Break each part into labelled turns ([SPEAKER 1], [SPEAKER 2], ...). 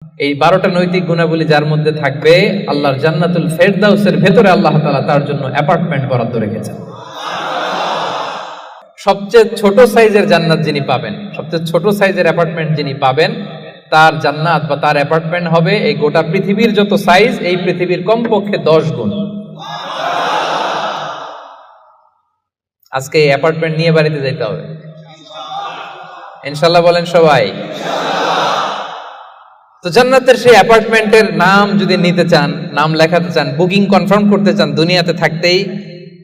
[SPEAKER 1] এই 12টা নৈতিক গুণাবলী যার মধ্যে থাকবে, আল্লাহর জান্নাতুল ফেরদাউসের ভেতরে আল্লাহ তাআলা তার জন্য অ্যাপার্টমেন্ট বরাদ্দ রেখেছেন। সবচেয়ে ছোট সাইজের জান্নাত যিনি পাবেন, সবচেয়ে ছোট সাইজের অ্যাপার্টমেন্ট যিনি পাবেন, তার জান্নাত বা তার অ্যাপার্টমেন্ট হবে এই গোটা পৃথিবীর যত সাইজ, এই পৃথিবীর কমপক্ষে 10 গুণ। আজকে এই অ্যাপার্টমেন্ট নিয়ে বাড়িতে যেতে হবে ইনশাআল্লাহ, বলেন সবাই। তো জান্নাতের সেই অ্যাপার্টমেন্টের নাম যদি নিতে চান, নাম লেখাতে চান, বুকিং কনফার্ম করতে চান দুনিয়াতে থাকতেই,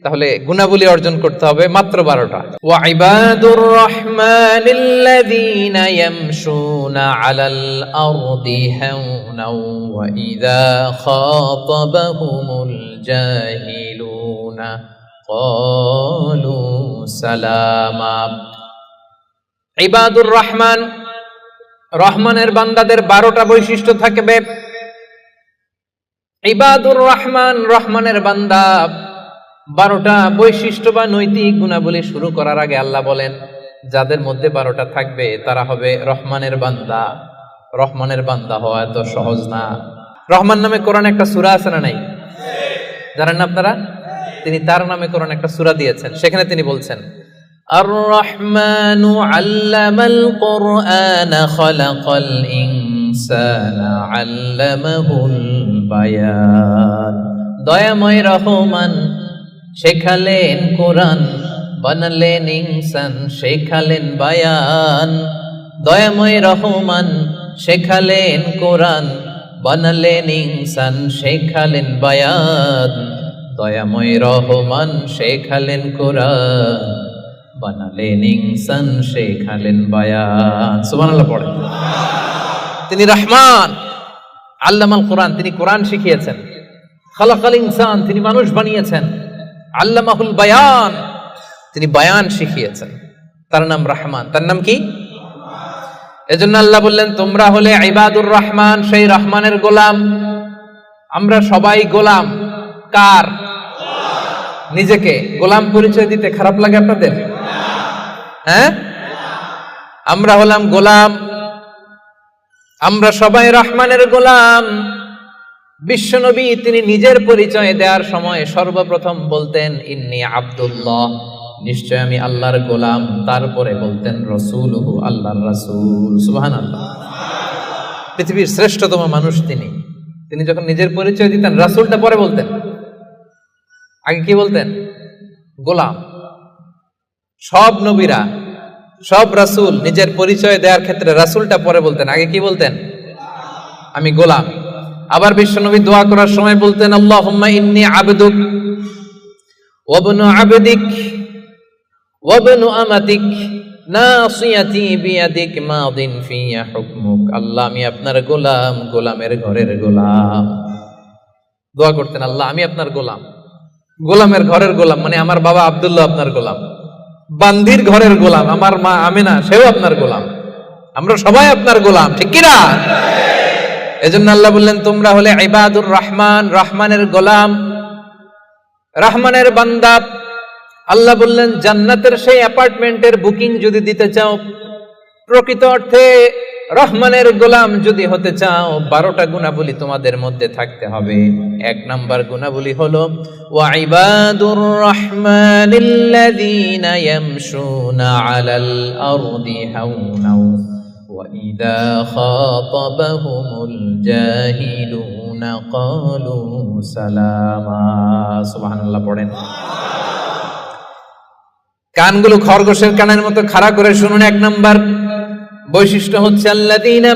[SPEAKER 1] তাহলে গুণাবলী অর্জন করতে হবে মাত্র 12টা। ওয়া ইবাদুর রাহমানিল্লাযীনা ইয়ামশুনা আলাল আরদি হাওনা ওয়া ইযা খাতাবাহুমুল জাহিলুনা ক্বালু সালামা। ইবাদুর রহমান, রহমানের বান্দাদের 12টা বৈশিষ্ট্য থাকবে। ইবাদুর রহমান, রহমানের বান্দা, 12টা বৈশিষ্ট্য বা নৈতিক গুণাবলী শুরু করার আগে আল্লাহ বলেন, যাদের মধ্যে 12টা থাকবে তারা হবে রহমানের বান্দা। রহমানের বান্দা হওয়া এত সহজ না। রহমান নামে কোরআনে একটা সূরা আছে না নাই? জানেন না আপনারা? তিনি তার নামে কোরআনে একটা সূরা দিয়েছেন, সেখানে তিনি বলছেন, আর রহমানু আল্লামাল কুরআনা খালাকাল ইনসানা আল্লামাহুল বায়ান। দয়াময় রহমান শেখালেন কোরআন, বানালেন ইনসান, শেখালেন বায়ান। দয়াময় রহমান শেখালেন কোরআন, বানালেন ইনসান, শেখালেন বায়ান। দয়াময় রহমান শেখালেন কোরআন, বানালেন ইনসান, শেখালেন বায়ান। সুবহানাল্লাহ পড়ে। তিনি রহমান, আল্লামাল কোরআন, তিনি কোরআন শিখিয়েছেন। খালাকাল ইনসান, তিনি মানুষ বানিয়েছেন। আল্লামাহুল বায়ান, তিনি বায়ান শিখিয়েছেন। তার নাম রহমান। তার নাম কি? এজন্য আল্লাহ বললেন, তোমরা হলে ইবাদুর রহমান, সেই রহমানের গোলাম। আমরা সবাই গোলাম। কার? নিজেকে গোলাম পরিচয় দিতে খারাপ লাগে আপনাদের? হ্যাঁ, আমরা হলাম গোলাম, আমরা সবাই রহমানের গোলাম। বিশ্বনবী তিনি নিজের পরিচয় দেওয়ার সময় সর্বপ্রথম বলতেন, ইন্নী আব্দুল্লাহ, নিশ্চয় আমি আল্লাহর গোলাম। তারপরে বলতেন রাসূলুহু, আল্লাহর রাসূল। সুবহানাল্লাহ। পৃথিবীর শ্রেষ্ঠতম মানুষ তিনি। তিনি যখন নিজের পরিচয় দিতেন, রাসূলটা পরে বলতেন। আগে কি বলতেন? গোলাম। সব নবীরা, সব রাসূল নিজের পরিচয় দেওয়ার ক্ষেত্রে রাসূলটা পরে বলতেন, আগে কি বলতেন? আমি গোলাম। আবার বিশ্বনবী দোয়া করার সময় বলতেন, আল্লাহুম্মা ইন্নী আবদুক ওয়া ইবনু আবদিক ওয়া ইবনু আমাতিক নাসিয়াতি বিয়াদিক মাদিন ফিয়া হুকমুক। আল্লাহ, আমি আপনার গোলাম, গোলামের ঘরের গোলাম। দোয়া করতেন, আল্লাহ আমি আপনার গোলাম, গোলামের ঘরের গোলাম, মানে আমার বাবা আব্দুল্লাহ আপনার গোলাম, বান্দির ঘরের গোলাম, আমার মা আমিনা সেও আপনার গোলাম, আমরা সবাই আপনার গোলাম, ঠিক কি না? এজন্য আল্লাহ বললেন, তোমরা হলে ইবাদুর রহমান, রহমানের গোলাম, রহমানের বান্দা। আল্লাহ বললেন, জান্নাতের সেই অ্যাপার্টমেন্টের বুকিং যদি দিতে চাও, প্রকৃত অর্থে রহমানের গোলাম যদি হতে চাও, 12টা গুণাবলী তোমাদের মধ্যে থাকতে হবে। 1 নাম্বার গুণাবলী হলো, ওয়া ইবাদুর রাহমানিল্লাযীনা ইয়ামশুনা আলাল আরদি হাওনা ওয়া ইযা খাতাবাহুমুল জাহিলুনা ক্বালু সালামা। সুবহানাল্লাহ পড়েন। কানগুলো খরগোশের কানের মতো খাড়া করে শুনুন। 1 নাম্বার বৈশিষ্ট্য হচ্ছে, আল্লাযীনা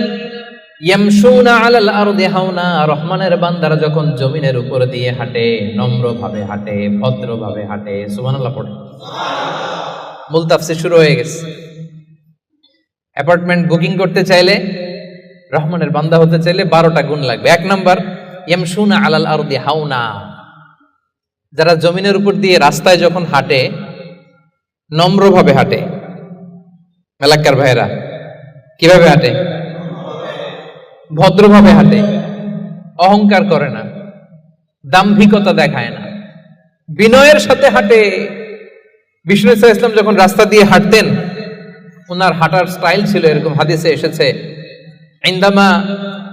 [SPEAKER 1] ইয়ামশুনা আলাল আরদি হাওনা, রহমানের বান্দারা যখন জমিনের উপর দিয়ে হাঁটে, নম্রভাবে হাঁটে, ভদ্রভাবে হাঁটে। সুবহানাল্লাহ পড়ে। মূল তাফসীর শুরু হয়ে গেছে। অ্যাপার্টমেন্ট বুকিং করতে চাইলে, রহমানের বান্দা হতে চাইলে 12টা গুণ লাগবে। 1 নাম্বার, ইয়ামশুনা আলাল আরদি হাওনা, যারা জমিনের উপর দিয়ে রাস্তায় যখন হাঁটে, নম্রভাবে হাঁটে। এলাকার ভাইরা কিভাবে হাঁটে? ভদ্রভাবে হাঁটে, অহংকার করে না, দাম্ভিকতা দেখায় না, বিনয়ের সাথে হাঁটে। বিষ্ণু সাল্লাল্লাহু আলাইহি ওয়াসাল্লাম যখন রাস্তা দিয়ে হাঁটতেন, ওনার হাঁটার স্টাইল ছিল এরকম, হাদিসে এসেছে, ইনদামা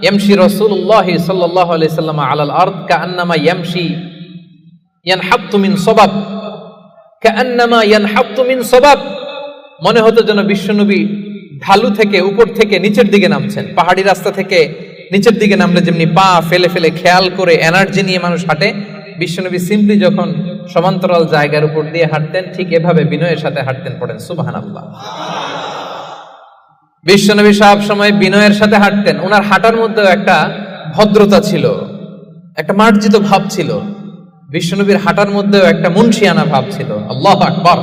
[SPEAKER 1] ইয়ামশি রাসূলুল্লাহ সাল্লাল্লাহু আলাইহি সাল্লাম আলাল আরদ কাআন্নামা ইয়ামশি ইয়ানহাত্তু মিন সাবাব, কাআন্নামা ইয়ানহাত্তু মিন সাবাব, মনে হতো যেন বিশ্বনবী ঢালু থেকে উপর থেকে নিচের দিকে নামছেন। পাহাড়ি রাস্তা থেকে নিচের দিকে নামলে যেমনি পা ফেলে ফেলে খেয়াল করে এনার্জি নিয়ে মানুষ হাঁটে, বিশ্বনবী সিম্পলি যখন সমান্তরাল জায়গার উপর দিয়ে হাঁটতেন ঠিক এভাবে বিনয়ের সাথে হাঁটতেন। পড়েন সুবহানাল্লাহ। বিশ্বনবী সব সময় বিনয়ের সাথে হাঁটতেন। ওনার হাঁটার মধ্যেও একটা ভদ্রতা ছিল, একটা মার্জিত ভাব ছিল। বিশ্বনবীর হাঁটার মধ্যেও একটা মুনশিয়ানা ভাব ছিল। আল্লাহু আকবার।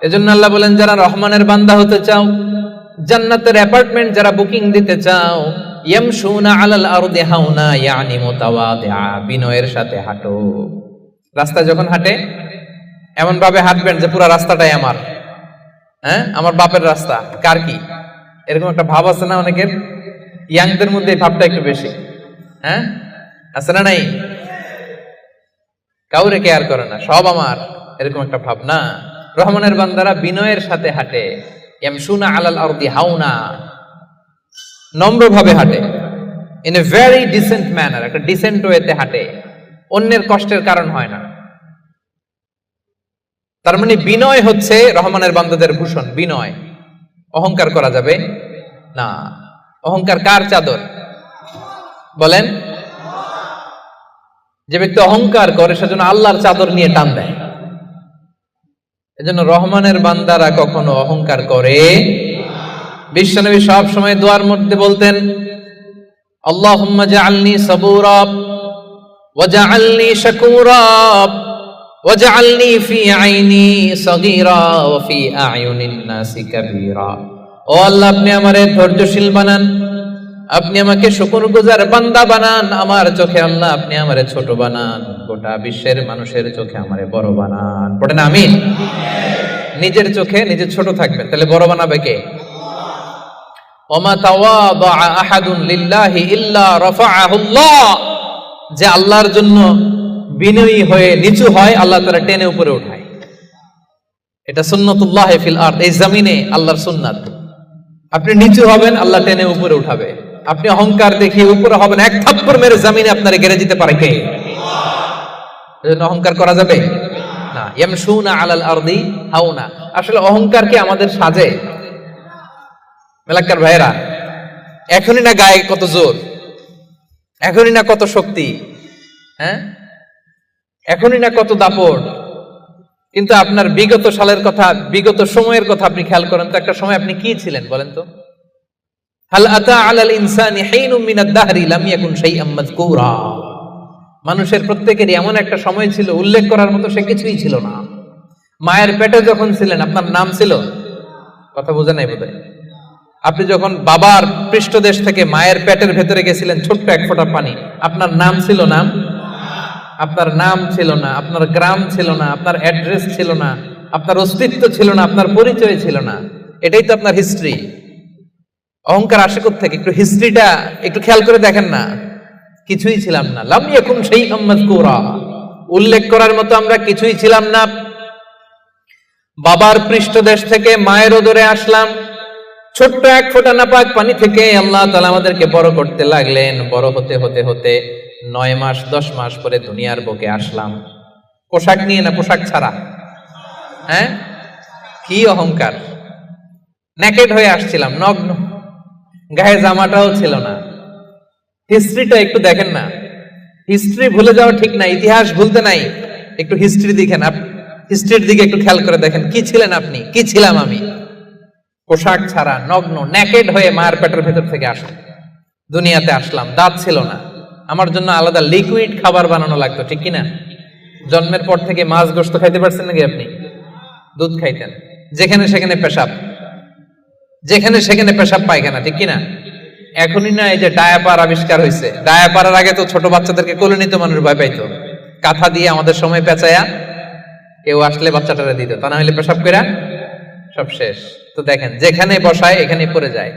[SPEAKER 1] এজন্য আল্লাহ বলেন, যারা রহমানের বান্দা হতে চাও, জান্নাতের অ্যাপার্টমেন্ট যারা বুকিং দিতে চাও, ইয়ামশুনা আলাল আরদি হাওনা ইয়ানি মুতাওয়াদিআ, বিনয়ের সাথে হাঁটো। রাস্তা যখন হাঁটে এমন ভাবে হাঁটবেন যে পুরো রাস্তাটাই আমার, আমার বাপের রাস্তা, কার কি, এরকম একটা ভাব আছে না অনেকের? ইয়াংদের মধ্যে এই ভাবটা একটু বেশি, আছে না? নাই, কাউরে কেয়ার করে না, সব আমার, এরকম একটা ভাব না। রহমানের বান্দারা বিনয়ের সাথে হাঁটে। ইয়ামশুনা আলাল আরদি হাওনা, নম্রভাবে হাঁটে, in a very dissent manner, একটা ডিসেন্ট ওয়েতে হাঁটে, অন্যের কষ্টের কারণ হয় না। তার মানে বিনয় হচ্ছে রহমানের বান্দাদের ভূষণ। বিনয়, অহংকার করা যাবে না। অহংকার কার চাদর বলেন? যে ব্যক্তি অহংকার করে সেজন্য আল্লাহর চাদর নিয়ে টান দেয়। এজন্য রহমানের বান্দারা কখনো অহংকার করে। বিশ্বনবী সব সময় দোয়ার মধ্যে বলতেন, আল্লাহুম্মা জাআলনি সাবুরা ওয়া জাআলনি শাকুরা ওয়া জাআলনি ফি আইনি সাগীরা ওয়া ফি আ'য়ুনিন নাসি কাবীরা। ও আল্লাহ, আপনি আমারে ধৈর্যশীল বানান, আপনি আমাকে শুকরগুজার বান্দা বানান, আমার চোখে আল্লাহ আপনি আমারে ছোট বানান, গোটা বিশ্বের মানুষের চোখে আমারে বড় বানান। পড়েন আমিন। নিজের চোখে নিজে ছোট থাকবেন, তাহলে বড় বানাবে কে? ওমা তাওয়াদা আহাদুন লিল্লাহি ইল্লা রাফাআহুল্লাহ, যে আল্লাহর জন্য বিনয়ী হয়ে নিচু হয় আল্লাহ তাআলা টেনে উপরে উঠায়। এটা সুন্নাতুল্লাহ ফিল আরদ, এই জমিনে আল্লাহর সুন্নাত। আপনি নিচু হবেন, আল্লাহ টেনে উপরে উঠাবে। আপনি অহংকার দেখিয়ে উপরে হবেন, এক থাপ্পড় মেরে জমিনে আপনারে গেড়ে দিতে পারে কে? এজন্য অহংকার করা যাবে না। ইয়ামশুনা আলাল আরদি হাওনা। আসলে অহংকার কি আমাদের সাজে? মেলাক্কার ভাইরা, এখনই না গায়ে কত জোর, এখনই না কত শক্তি, এখনই না কত দাপট, কিন্তু আপনার বিগত সালের কথা, বিগত সময়ের কথা আপনি খেয়াল করেন তো, একটা সময় আপনি কি ছিলেন বলেন তো? হাল আতা আলাল ইনসানি হিনুম মিনাদ দাহরি লাম ইয়াকুন শাইআম মাযকুরা। মানুষের প্রত্যেকেরই এমন একটা সময় ছিল উল্লেখ করার মতো সে কিছুই ছিল না। মায়ের পেটে যখন ছিলেন আপনার নাম ছিল? কথা বোঝে নাই বোধহয়। আপনি যখন বাবার পৃষ্ঠদেশ থেকে মায়ের পেটের ভেতরে গেছিলেন ছোট্ট এক ফোঁটা পানি, আপনার নাম ছিল? নাম, আপনার নাম ছিল না, আপনার গ্রাম ছিল না, আপনার অ্যাড্রেস ছিল না, আপনার অস্তিত্ব ছিল না, আপনার পরিচয় ছিল না। এটাই তো আপনার হিস্ট্রি। অহংকার আসে কোত্থেকে? একটু হিস্ট্রিটা একটু খেয়াল করে দেখেন না। কিছুই ছিলাম না। লাম ইয়াকুন শাইআম মাযকুরা, উল্লেখ করার মতো আমরা কিছুই ছিলাম না। বাবার পৃষ্ঠদেশ থেকে মায়ের উদরে আসলাম, ছোট্ট এক ফোঁটা নাপাক পানি থেকে আল্লাহ তাআলা আমাদেরকে বড় করতে লাগলেন। বড় হতে হতে হতে 9 মাস 10 মাস পরে দুনিয়ার বুকে আসলাম। পোশাক নিয়ে না পোশাক ছাড়া? কি অহংকার! নেকেড হয়ে আসছিলাম, নগ্ন, গায়ে জামাটাও ছিল না। হিস্ট্রিটা একটু দেখেন না। হিস্ট্রি ভুলে যাওয়া ঠিক না, ইতিহাস ভুলতে নাই। একটু হিস্ট্রি দেখেন, হিস্ট্রির দিকে একটু খেয়াল করে দেখেন, কি ছিলেন আপনি, কি ছিলাম আমি? পোশাক ছাড়া, নগ্ন, নেকেড হয়ে মায়ের পেটের ভেতর থেকে আসলাম, দুনিয়াতে আসলাম। দাঁত ছিল না, আমার জন্য আলাদা লিকুইড খাবার বানানো লাগতো, ঠিক কিনা? জন্মের পর থেকে মাছ গোশত খাইতে পারছেন নাকি আপনি? দুধ খাইতেন, যেখানে সেখানে পেশাব, যেখানে সেখানে পেশাব পায়খানা, ঠিক কিনা? এখনই না এই যে ডায়াপার আবিষ্কার হয়েছে, ডায়াপারের আগে তো ছোট বাচ্চাদেরকে কোলে নিতে মানুষ ভয় পাইতো। কাঁথা দিয়ে আমাদের সময় পেঁচায়া কেউ আসলে বাচ্চাটারে দিত, তা না হলে পেশাব কইরা সব শেষ। তো দেখেন, যেখানে বসায় এখানে পড়ে যায়।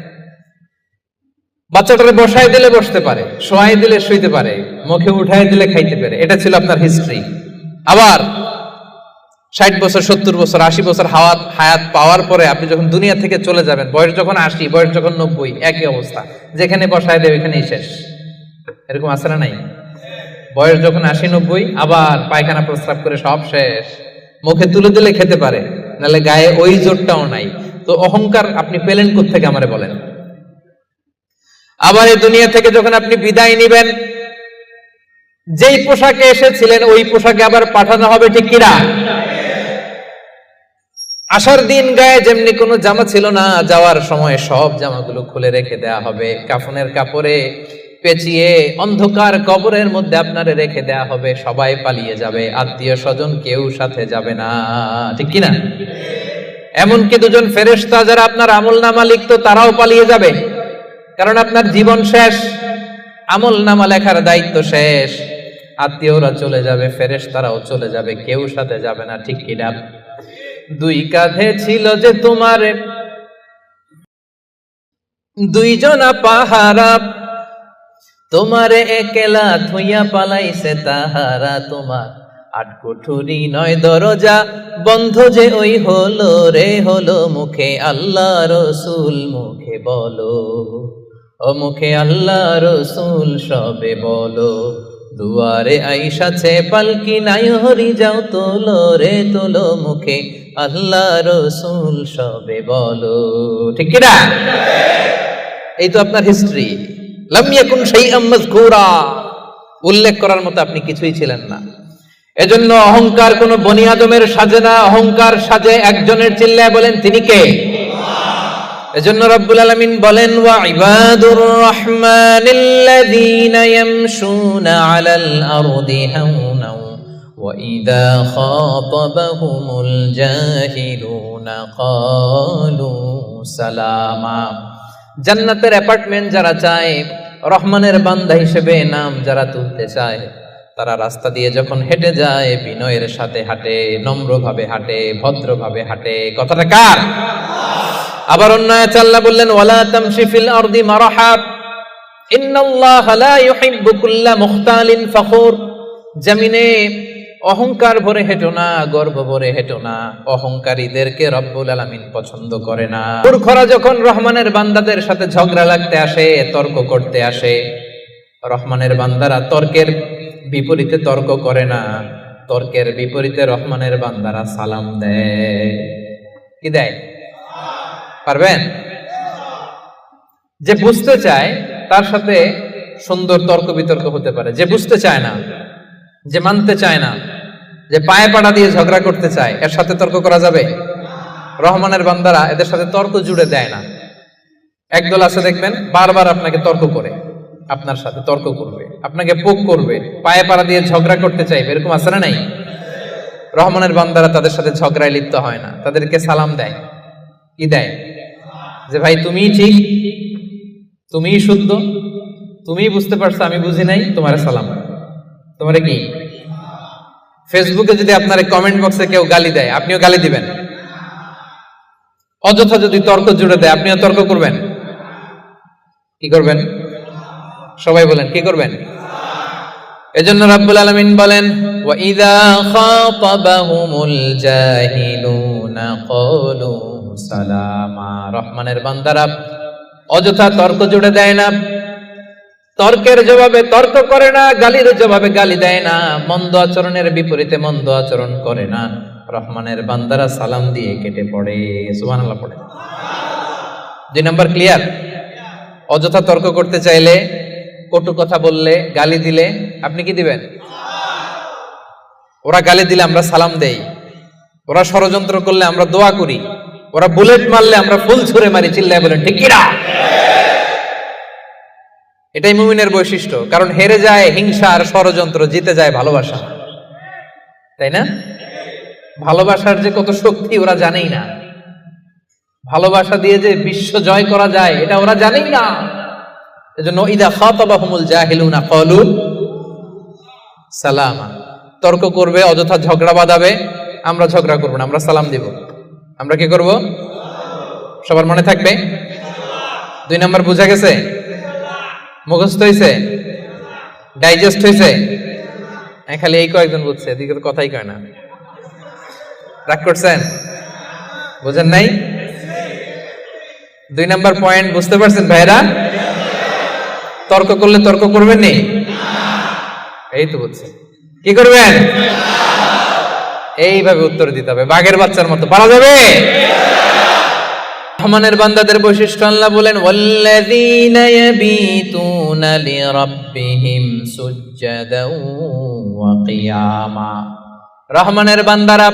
[SPEAKER 1] বাচ্চাটারে বসায় দিলে বসতে পারে, শোয়াই দিলে শুইতে পারে, মুখে উঠাই দিলে খাইতে পারে। এটা ছিল আপনার হিস্ট্রি। আবার 60 বছর, 70 বছর, 80 বছর হায়াত পাওয়ার পরে আপনি যখন দুনিয়া থেকে চলে যাবেন, বয়স যখন 80, বয়স যখন 90, একই অবস্থা, যেখানে বসায় দেয় ওইখানেই শেষ। এরকম আছে না নাই? বয়স যখন 80, 90, আবার পায়খানা প্রস্রাব করে সব শেষ, মুখে তুলে দিলে খেতে পারে, নাহলে গায়ে ওই জোরটাও নাই। তো অহংকার আপনি পেলেন কোত্থেকে আমারে বলেন? আবার এই দুনিয়া থেকে যখন আপনি বিদায় নিবেন, যেই পোশাকে এসেছিলেন ওই পোশাকে আবার পাঠানো হবে, ঠিক কিনা? আসার দিন গায়ে যেমনি কোনো জামা ছিল না, যাওয়ার সময় সব জামাগুলো খুলে রেখে দেয়া হবে, কাফনের কাপড়ে পেঁচিয়ে অন্ধকার কবরের মধ্যে আপনারে রেখে দেয়া হবে। সবাই পালিয়ে যাবে, আত্মীয় স্বজন কেউ সাথে যাবে না, ঠিক কিনা? এমনকি দুজন ফেরেশতা যারা আপনার আমলনামা লিখতো তারাও পালিয়ে যাবে, কারণ আপনার জীবন শেষ, আমলনামা লেখার দায়িত্ব শেষ। আত্মীয়রা চলে যাবে, ফেরেশতারাও চলে যাবে, কেউ সাথে যাবে না, ঠিক কিনা? দুই কাঁধে ছিল যে তোমার দুইজনা পাহারা, তোমারে একলা থইয়া পালাইছে তাহারা। তোমার 8 কুঠুরি 9 দরজা বন্ধ যে ওই হলো রে হলো, মুখে আল্লাহ রসুল মুখে বলো, ও মুখে আল্লাহ রসুল সবে বলো। দুয়ারে আইসাছে পালকি নাই হরি যাও তোলো রে তোলো, মুখে আল্লাহ রসুল সবে বলো, ঠিক কিনা? এই তো আপনার হিস্ট্রি। লাম ইয়াকুন শাইআম মাযকুরা, উল্লেখ করার মতো আপনি কিছুই ছিলেন না। এজন্য অহংকার কোন বনি আদমের সাজে না, অহংকার সাজে একজনের। চিল্লায় বলেন তিনি কে? এজন্য রব্বুল আলামিন বলেন, ওয়া ইবাদুর রহমানিল্লাযীনা ইয়ামশুনা আলাল আরদি হাওনা ওয়া ইযা খাতাবাহুমুল জাহিলুনা ক্বালু সালামা। জান্নাতের অ্যাপার্টমেন্ট যারা চায়, রহমানের বান্দা হিসেবে নাম যারা তুলতে চায়, তারা রাস্তা দিয়ে যখন হেঁটে যায় বিনয়ের সাথে হাঁটে, নম্রভাবে হাঁটে, ভদ্রভাবে হাঁটে। কথাটা কার? আবার অন্য আয়াতে আল্লাহ বললেন, ওয়ালা তামশি ফিল আরদি মারহা ইন্নাল্লাহা লা ইউহিব্বু কুল্লা মুখতালিন ফখুর। জমিনে অহংকার ভরে হেঁটো না, গর্ব ভরে হেঁটো না, অহংকারীদেরকে রব্বুল আলামিন পছন্দ করে না। মূর্খরা যখন রহমানের বান্দাদের সাথে ঝগড়া লাগতে আসে, তর্ক করতে আসে, রহমানের বান্দারা তর্কের বিপরীতে তর্ক করে না, তর্কের বিপরীতে রহমানের বান্দারা সালাম দেয়। কি দেয়? পারবেন? যে বুঝতে চায় তার সাথে সুন্দর তর্ক বিতর্ক হতে পারে, যে বুঝতে চায় না, যে মানতে চায় না, যে পায়ে পাড়া দিয়ে ঝগড়া করতে চায়, এর সাথে তর্ক করা যাবে? রহমানের বান্দারা এদের সাথে তর্ক জুড়ে দেয় না। একদল আছে দেখবেন বারবার আপনাকে তর্ক করে, আপনার সাথে তর্ক করবে, আপনাকে পোক করবে, পায়ে পাড়া দিয়ে ঝগড়া করতে চাইবে, এরকম আছে না নাই? রহমানের বান্দারা তাদের সাথে ঝগড়ায় লিপ্ত হয় না, তাদেরকে সালাম দেয়। কি দেয়? যে ভাই তুমিই ঠিক, তুমিই শুদ্ধ, তুমিই বুঝতে পারছো, আমি বুঝি নাই, তোমার সালাম। তোমারে কি? ফেসবুকে যদি আপনার কমেন্ট বক্সে কেউ গালি দেয়, আপনিও গালি দিবেন? অযথা যদি তর্ক জুড়ে দেয়, আপনিও তর্ক করবেন? কি করবেন? সবাই বলেন, কি করবেন? এজন্য রাব্বুল আলামিন বলেন, ওয়া ইযা খাতাবাহুমুল জাহিলুনা ক্বালু সালামা। রহমানের বান্দারা অযথা তর্ক জুড়ে দেয় না, তর্কের জবাবে তর্ক করে না, গালির জবাবে গালি দেয় না, মন্দ আচরণের বিপরীতে মন্দ আচরণ করে না। রহমানের বান্দারা সালাম দিয়ে কেটে পড়ে। সুবহানাল্লাহ পড়ে। 2 নাম্বার ক্লিয়ার? অযথা তর্ক করতে চাইলে, কটু কথা বললে, গালি দিলে আপনি কি দিবেন? ওরা গালি দিলে আমরা সালাম দেই, ওরা ষড়যন্ত্র করলে আমরা দোয়া করি, ওরা বুলেট মারলে আমরা ফুল ছুঁড়ে মারি। চিল্লায় বলেন ঠিক কিনা? এটাই মুমিনের বৈশিষ্ট্য। কারণ হেরে যায় হিংসা আর ষড়যন্ত্র, জিতে যায় ভালোবাসা। তাই না? ভালোবাসার যে কত শক্তি ওরা জানেই না, ভালোবাসা দিয়ে যে বিশ্ব জয় করা যায় এটা ওরা জানেই না। এজন্য ইদা খাতাবাহুমুল জাহিলুনা ক্বালু সালামা। তর্ক করবে, অযথা ঝগড়া বাঁধাবে, আমরা ঝগড়া করব না, আমরা সালাম দিব। আমরা কি করব? সবার মনে থাকবে? 2 নাম্বার বুঝা গেছে? মুখস্থ হয়েছে? ডাইজেস্ট হয়েছে? খালি এই কয়েকজন বুঝছে, এদিকে তো কথাই কয় না। রাগ করছেন? বুঝেন নাই? 2 নাম্বার পয়েন্ট বুঝতে পারছেন ভাইরা? তর্ক করলে তর্ক করবেন নি? এই তো বুঝছেন। কি করবেন? এইভাবে উত্তর দিতে হবে, বাঘের বাচ্চার মতো। পারা যাবে? রহমানের বান্দাদের বৈশিষ্ট্য আল্লাহ বলেন, ওয়াল্লাযীনা ইয়াবীতুনা লিরাব্বিহিম সুজদাও ওয়া কিয়ামা। রহমানের বান্দারা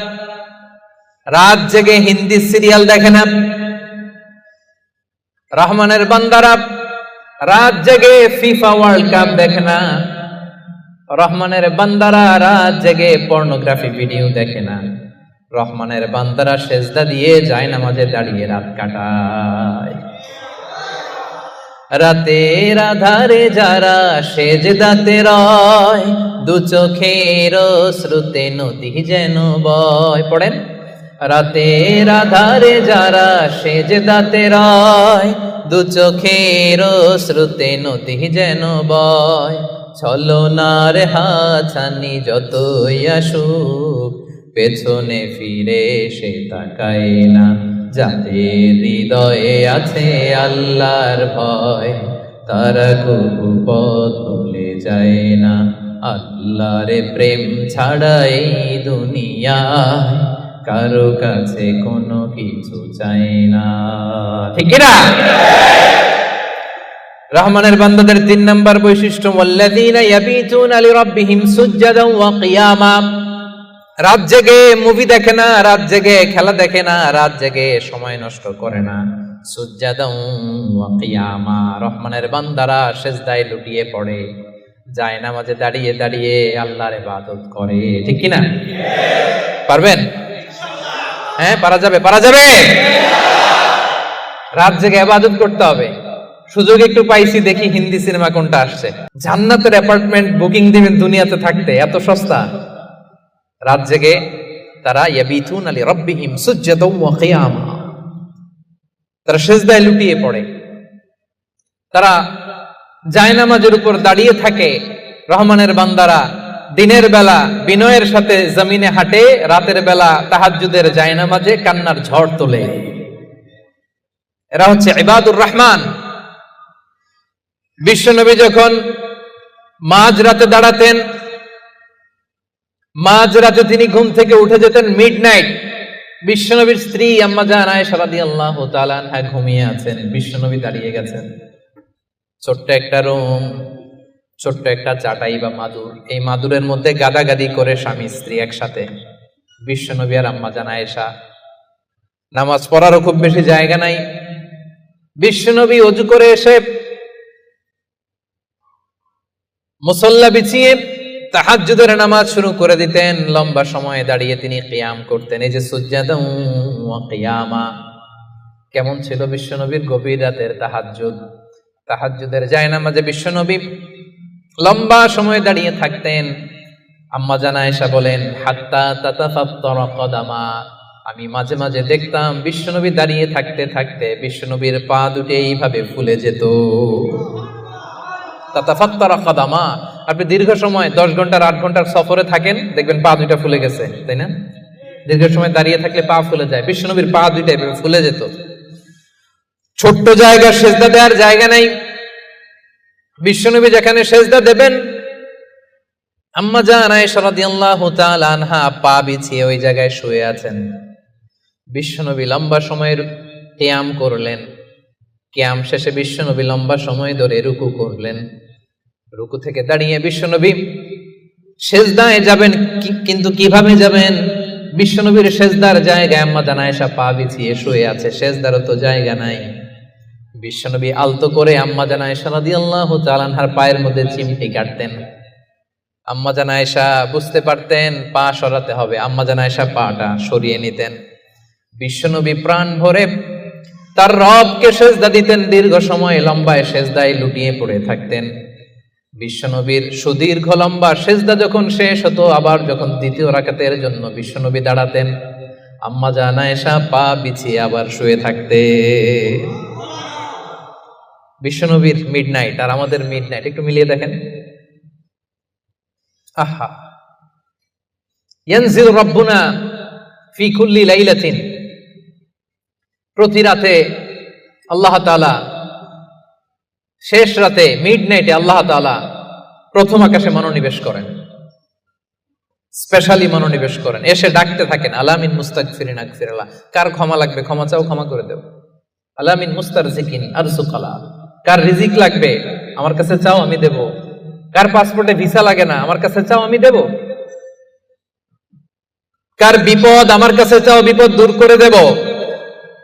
[SPEAKER 1] রাত জেগে হিন্দি সিরিয়াল দেখে না। রহমানের বান্দারা রাত জেগে ফিফা ওয়ার্ল্ড কাপ দেখে না। রহমানের বান্দারা রাত জেগে পর্নোগ্রাফি ভিডিও দেখে না। রহমানের বান্দারা সেজদা দিয়ে যায় নামাজে দাঁড়িয়ে রাত কাটায়। রাতের আধারে যারা সেজদাতে রয়, দু চোখের শ্রুতে নদী যেন বয়। পড়েন, রাতের আধারে যারা সেজদাতে রয়, দু চোখের শ্রুতে নদী যেন বয়। ছলনার হাছানি যতই আসুক, পেছনে ফিরে সে তাকায় না। যাদের হৃদয়ে আছে আল্লাহর ভয়, তারা কবু পথ ভুলে যায় না। আল্লাহর প্রেম ছাড়া এই দুনিয়ায় কারো কাছে কোনো কিছু চাই না। ঠিক না? রহমানের বান্দাদের 3 নাম্বার বৈশিষ্ট্য, ওয়াল্লাযীনা ইয়াবীতুনা লিরাব্বিহিম সুজদাও ওয়া কিয়ামা। রাত জেগে মুভি দেখে না, রাত জেগে খেলা দেখে না, রাত জেগে সময় নষ্ট করে না। সুজদাও ওয়া কিয়ামা। রহমানের বান্দারা সিজদায় লুটিয়ে পড়ে, যায় নামাজে দাঁড়িয়ে দাঁড়িয়ে আল্লাহর ইবাদত করে। ঠিক কি না? পারবেন? হ্যাঁ, পারা যাবে? পারা যাবে? রাত জেগে ইবাদত করতে হবে। সুযোগ একটু পাইছি, দেখি হিন্দি সিনেমা কোনটা আসছে। জান্নাতের অ্যাপার্টমেন্ট বুকিং দিবেন দুনিয়াতে থাকতে, এত সস্তা। রাত জেগে তারা ইয়াবিতুনা লিরাব্বিহিম সুজদাও ওয়া কিয়ামা, তারা সিজদায় লুটিয়ে পড়ে, তারা জায়নামাজের উপর দাঁড়িয়ে থাকে। রহমানের বান্দারা দিনের বেলা বিনয়ের সাথে জমিনে হাঁটে, রাতের বেলা তাহাজ্জুদের জায়নামাজে কান্নার ঝড় তোলে। এরা হচ্ছে ইবাদুর রহমান। বিশ্বনবী যখন মাঝরাতে দাঁড়াতেন, মাঝরাতে তিনি ঘুম থেকে উঠে যেতেন মিডনাইট। বিশ্বনবীর স্ত্রী আম্মা জান আয়েশা রাদিয়াল্লাহু তাআলা আনহা ঘুমিয়ে আছেন, বিশ্বনবী দাঁড়িয়ে গেছেন। ছোট্ট একটা রুম, ছোট্ট একটা চাটাই বা মাদুর, এই মাদুরের মধ্যে গাদাগাদি করে স্বামী স্ত্রী একসাথে। বিশ্বনবী আর আম্মা জান আয়েশা। নামাজ পড়ারও খুব বেশি জায়গা নাই। বিশ্বনবী ওযু করে এসে মুসল্লা বিছিয়ে তাহাজ্জুদের নামাজ শুরু করে দিতেন। লম্বা সময় দাঁড়িয়ে তিনি কিয়াম করতেন। এই যে সুজদাও ওয়া কিয়ামা, কেমন ছিল বিশ্বনবীর গভীর রাতের তাহাজ্জুদ। তাহাজ্জুদের জায়নামাজে বিশ্বনবী লম্বা সময় দাঁড়িয়ে থাকতেন। আম্মা জান আয়েশা বলেন, হাত্তা তাতাফাত্তারা কদামা, আমি মাঝে মাঝে দেখতাম বিশ্বনবী দাঁড়িয়ে থাকতে থাকতে বিশ্বনবীর পা দুটো এইভাবে ফুলে যেত। তাতাফাত্তারা কদামা, আপনি দীর্ঘ সময় 10 ঘন্টার 8 ঘন্টার সফরে থাকেন, দেখবেন পা দুইটা ফুলে গেছে, তাই না? দীর্ঘ সময় দাঁড়িয়ে থাকলে পা ফুলে যায়। বিশ্বনবীর পা দুইটা এভাবে ফুলে যেত। ছোট্ট জায়গা, সেজদা দেওয়ার জায়গা নাই। বিশ্বনবী যেখানে সেজদা দেবেন, আম্মা জান আয়েশা রাদিয়াল্লাহু তাআলা আনহা পা বিছিয়ে ওই জায়গায় শুয়ে আছেন। বিশ্বনবী লম্বা সময়ের কিয়াম করলেন। কিয়াম শেষে বিশ্বনবী লম্বা সময় ধরে রুকু করলেন। রুকু থেকে দাঁড়িয়ে বিশ্বনবী সেজদায় যাবেন, কিন্তু কিভাবে যাবেন? বিশ্বনবীর সেজদার জায়গায় আম্মা জান আয়েশা পা বিছিয়ে শুয়ে আছে, সেজদারও তো জায়গা নাই। বিশ্বনবী আলতো করে আম্মা জান আয়েশা রাদিয়াল্লাহু তাআলা আনহার পায়ের মধ্যে চিমটি কাটতেন। আম্মা জান আয়েশা বুঝতে পারতেন পা সরাতে হবে, আম্মা জান আয়েশা পাটা সরিয়ে নিতেন। বিশ্বনবী প্রাণ ভরে তার রবকে সেজদা দিতেন। দীর্ঘ সময় লম্বায় সেজদায় লুটিয়ে পড়ে থাকতেন। বিশ্বনবীর সুদীর্ঘ লম্বা সেজদা যখন শেষ হতো, আবার যখন দ্বিতীয় রাকাতের জন্য বিশ্বনবী দাঁড়াতেন, আম্মা জান আয়েশা পা বিছিয়ে আবার শুয়ে থাকতে। বিশ্বনবীর মিডনাইট আর আমাদের মিডনাইট একটু মিলিয়ে দেখেন। আহা, ইয়ানজিল রাব্বুনা ফি কুল্লি লাইলাতিন, প্রতি রাতে আল্লাহ তাআলা, শেষ রাতে মিডনাইটে আল্লাহ তাআলা প্রথম আকাশে মনোনিবেশ করেন, স্পেশালি মনোনিবেশ করেন, এসে ডাকতে থাকেন, আলামিন মুস্তাগফিরিন আগফিরাল্লাহ, কার ক্ষমা লাগবে ক্ষমা চাও, ক্ষমা করে দেব। আলামিন মুস্তারজিকিন আরজুকালা, কার রিজিক লাগবে আমার কাছে চাও আমি দেব। কার পাসপোর্টে ভিসা লাগে না আমার কাছে চাও আমি দেব। কার বিপদ আমার কাছে চাও বিপদ দূর করে দেব।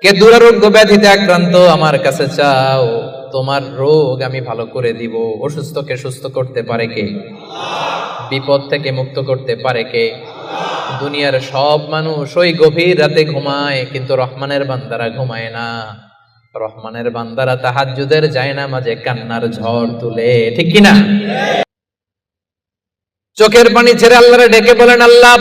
[SPEAKER 1] কে দুরারোগ্য ব্যাধিতে আক্রান্ত আমার কাছে চাও, তোমার রোগ আমি ভালো করে দিব। অসুস্থকে সুস্থ করতে পারে কে? বিপদ থেকে মুক্ত করতে পারে কে? দুনিয়ার সব মানুষ ওই গভীর রাতে ঘুমায়, কিন্তু রহমানের বান্দারা ঘুমায় না। রহমানের বান্দারা তাহাজ্জুদের জায়নামাজে কান্নার ঝড় তুলে, ঠিক কিনা? চোখের পানি ছেড়ে আল্লাহরে ডেকে বলেন, আল্লাহ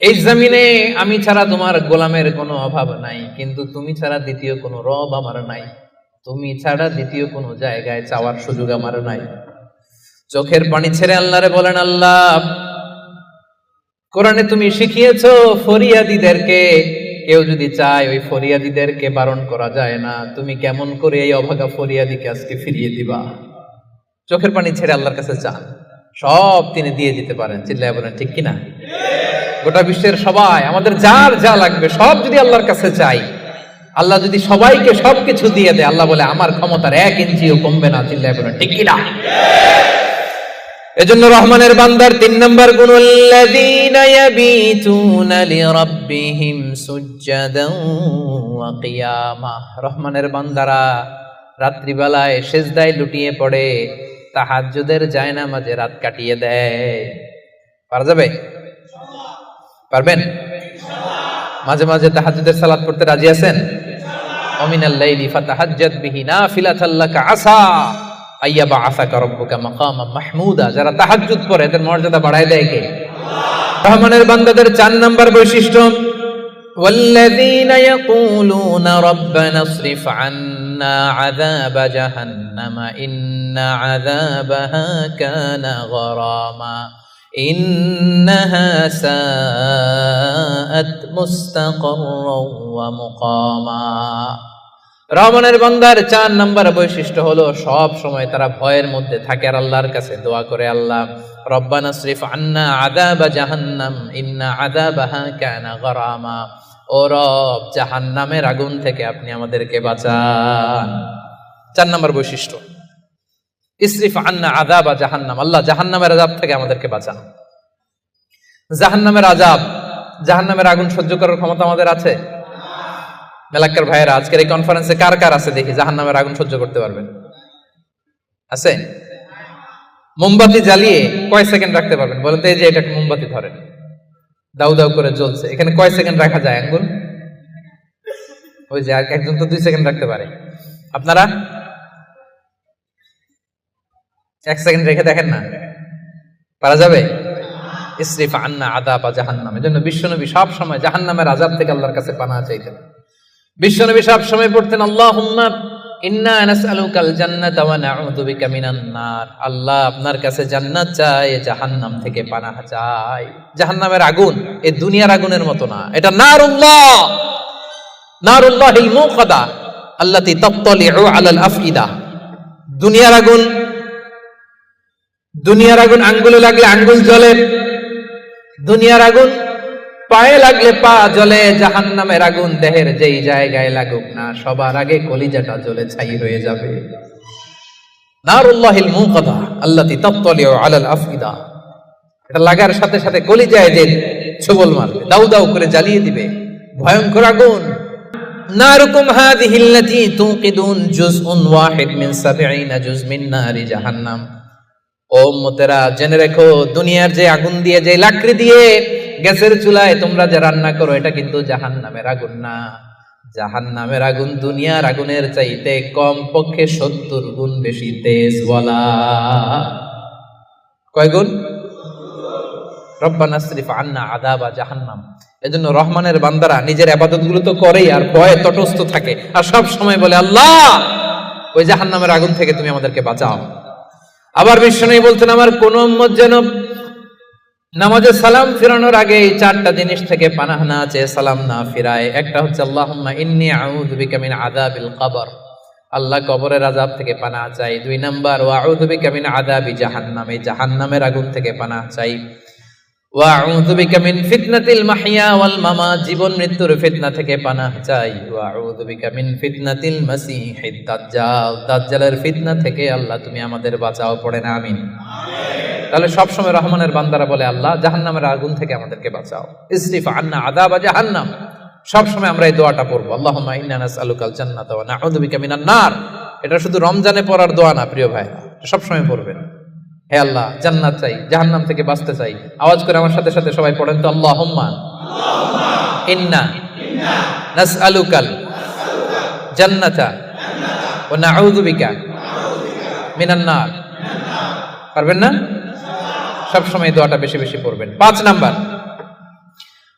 [SPEAKER 1] এই জমিনে আমি ছাড়া তোমার গোলামের কোনো অভাব নাই, কিন্তু তুমি ছাড়া দ্বিতীয় কোনো রব আমার নাই, তুমি ছাড়া দ্বিতীয় কোনো জায়গায় চাওয়ার সুযোগ আমার নাই। চোখের পানি ছেড়ে আল্লাহরে বলেন, আল্লাহ কোরআনে তুমি শিখিয়েছো ফরিয়াদীদেরকে কেউ যদি চায় ওই ফরিয়াদীদেরকে বারণ করা যায় না, তুমি কেমন করে এই অভাগা ফরিয়াদীকে আজকে ফিরিয়ে দিবা? চোখের পানি ছেড়ে আল্লাহর কাছে চান, সব তিনি দিয়ে দিতে পারেন। চিল্লায় বলেন ঠিক কিনা? গোটা বিশ্বের সবাই আমাদের যার যা লাগবে সব যদি আল্লাহর কাছে চাই, আল্লাহ যদি সবাইকে সবকিছু দিয়ে দেয়, আল্লাহ বলে আমার ক্ষমতার 1 ইঞ্চিও কমবে না। চিল্লায় বলেন ঠিক কিনা? এজন্য রহমানের বান্দার 3 নম্বর গুণ, আল্লাযীনা ইয়াবিতুনা লিরাব্বিহিম সুজদান ওয়া কিয়ামা। রহমানের বান্দারা রাত্রিবেলায় সিজদায় লুটিয়ে পড়ে, তাহাজ্জুদের জায়নামাজে রাত কাটিয়ে দেয়। পারা যাবে? পারবেন? মাঝে মাঝে তাহাজ্জুদের সালাত পড়তে রাজি আছেন? ওয়া মিনাল লাইলি ফাতাহাজ্জাদ বিহি নাফিলাতাল লাকা আসা আইয়া বাআসাকা রাব্বুকা মাকামান মাহমুদা। যারা তাহাজ্জুদ পড়ে এদের মর্যাদা বাড়ায় দেয় কে? রহমানের বান্দাদের 4 নম্বর বৈশিষ্ট্য, ওয়াল্লাযীনা ইয়াকুলুনা রাব্বানা ইসরিফ আন্না আযাবা জাহান্নামা ইন্না আযাবাহা কানা গরামা ইন্নাহা সাআত মুস্তাকাররাও ওয়া মুকামা। রহমানের বান্দার 4 নম্বর বৈশিষ্ট্য হলো সব সময় তারা ভয়ের মধ্যে থাকে আর আল্লাহর কাছে দোয়া করে, আল্লাহ রব্বানা ইসরিফ আন্না আযাবা জাহান্নাম ইন্না আযাবাহা কানা গরামা। ও রব, জাহান্নামের আগুন থেকে আপনি আমাদেরকে বাঁচান। 4 নম্বর বৈশিষ্ট্য, ইসরিফ আন্না আযাবা জাহান্নাম, আল্লাহ জাহান্নামের আযাব থেকে আমাদেরকে বাঁচান। জাহান্নামের আযাব, জাহান্নামের আগুন সহ্য করার ক্ষমতা আমাদের আছে? মেলাক্কার ভাইয়েরা, আজকের এই কনফারেন্সে কার কার আছে দেখি জাহান্নামের আগুন সহ্য করতে পারবেন? আছে? মোমবাতি জ্বালিয়ে কয় সেকেন্ড রাখতে পারবেন বলেন তো? এই যে এটা মোমবাতি ধরেন, দাউ দাউ করে জ্বলছে, এখানে কয় সেকেন্ড রাখা যায় আঙ্গুল? ওই যে একজন তো 2 সেকেন্ড রাখতে পারে, আপনারা 1 সেকেন্ড রেখে দেখেন না, পারা যাবে? ইসরিফ আন্না আযাবা জাহান্নাম। এজন্য বিশ্বনবী সব সময় জাহান্নামের আযাব থেকে আল্লাহর কাছে পানাহ চাইতেন। বিশ্বনবী সব সময় পড়তেন, আল্লাহুম্মা ইন্না নাসআলুকাল জান্নাতা ওয়া নাউযু বিকা মিনান নার। আল্লাহ আপনার কাছে জান্নাত চাই, জাহান্নাম থেকে পানাহ চাই। জাহান্নামের আগুন এই দুনিয়ার আগুনের মতো না, এটা নারুল্লাহ, নারুল্লাহিল মুকাদা আল্লাতী তাত্তালিউ আলাল আফইদা। দুনিয়ার আগুন, দুনিয়ার আগুন আঙ্গুলে লাগলে আঙ্গুল জ্বলে, দুনিয়ার আগুন পায়ে লাগলে পা জ্বলে। জাহান্নামের আগুন দেহের যেই জায়গায় লাগুক না, সবার আগে কলিজাটা জ্বলে ছাই হয়ে যাবে। নারুল্লাহিল মুকাদা আল্লাতী তাত্তালিউ আলাল আফইদা, এটা লাগার সাথে সাথে কলিজায় যে ছোবল মারবে, দাউ দাউ করে জ্বালিয়ে দিবে, ভয়ঙ্কর আগুন। নারুকুম হাযিহিল্লাতী তুকিদুন জুজউন ওয়াহিদ মিন 70 জুজ মিন নারি জাহান্নাম। ও উম্মতেরা, জেনে রেখো দুনিয়ার যে আগুন দিয়ে, যে লাকড়ি দিয়ে গ্যাসের চুলায় তোমরা যে রান্না করো, এটা কিন্তু জাহান্নামের আগুন না। জাহান্নামের আগুন দুনিয়ার আগুনের চাইতে কম পক্ষে 70 গুণ বেশি তেজ। বলা কয় গুণ? রব্বানা ইসরিফ আন্না আযাবা জাহান্নাম। এজন্য রহমানের বান্দারা নিজের ইবাদতগুলো তো করেই আর ভয়ে তটস্থ থাকে, আর সব সময় বলে, আল্লাহ ওই জাহান্নামের আগুন থেকে তুমি আমাদেরকে বাঁচাও। আবার বিশ্বনবী বলতেন, আমার কোন উম্মত যেন নামাজে সালাম ফিরানোর আগে এই চারটা জিনিস থেকে পানাহ না চেয়ে সালাম না ফিরায়। একটা হচ্ছে আল্লাহুম্মা ইন্নী আউযু বিকা মিন আযাবিল কবর, আল্লাহ কবরের আযাব থেকে পানাহ চাই। 2 নাম্বার ওয়া আউযু বিকা মিন আযাবি জাহান্নাম, এই জাহান্নামের আগুন থেকে পানাহ চাই। ওয়া আউযু বিকা মিন ফিতনাতিল মাহইয়া ওয়াল মামাত, জীবন মৃত্যুর ফিতনা থেকে পানাহ চাই। ওয়া আউযু বিকা মিন ফিতনাতিল মাসীহিদ দাজ্জাল, দাজ্জালের ফিতনা থেকে আল্লাহ তুমি আমাদের বাঁচাও, পড়েন আমিন। তাহলে সবসময় রহমানের বান্দারা বলে আল্লাহ জাহান্নামের আগুন থেকে আমাদেরকে বাঁচাও, ইসরিফ আন্না আযাবা জাহান্নাম। সবসময় আমরা এই দোয়াটা পড়বো, আল্লাহুম্মা ইন্না নাসআলুকাল জান্নাতা ওয়া নাউযু বিকা মিনান নার। এটা শুধু রমজানে পড়ার দোয়া না প্রিয় ভাই, সবসময় পড়বেন। হে আল্লাহ জান্নাত চাই, জাহান্নাম থেকে বাঁচতে চাই। আওয়াজ করে আমার সাথে সাথে সবাই পড়েন তো, আল্লাহুম্মা ইন্না নাসআলুকাল জান্নাতা ওয়া নাউযু বিকা মিনান নার। পারবেন না? সবসময় দোয়াটা বেশি বেশি পড়বেন। 5 নাম্বার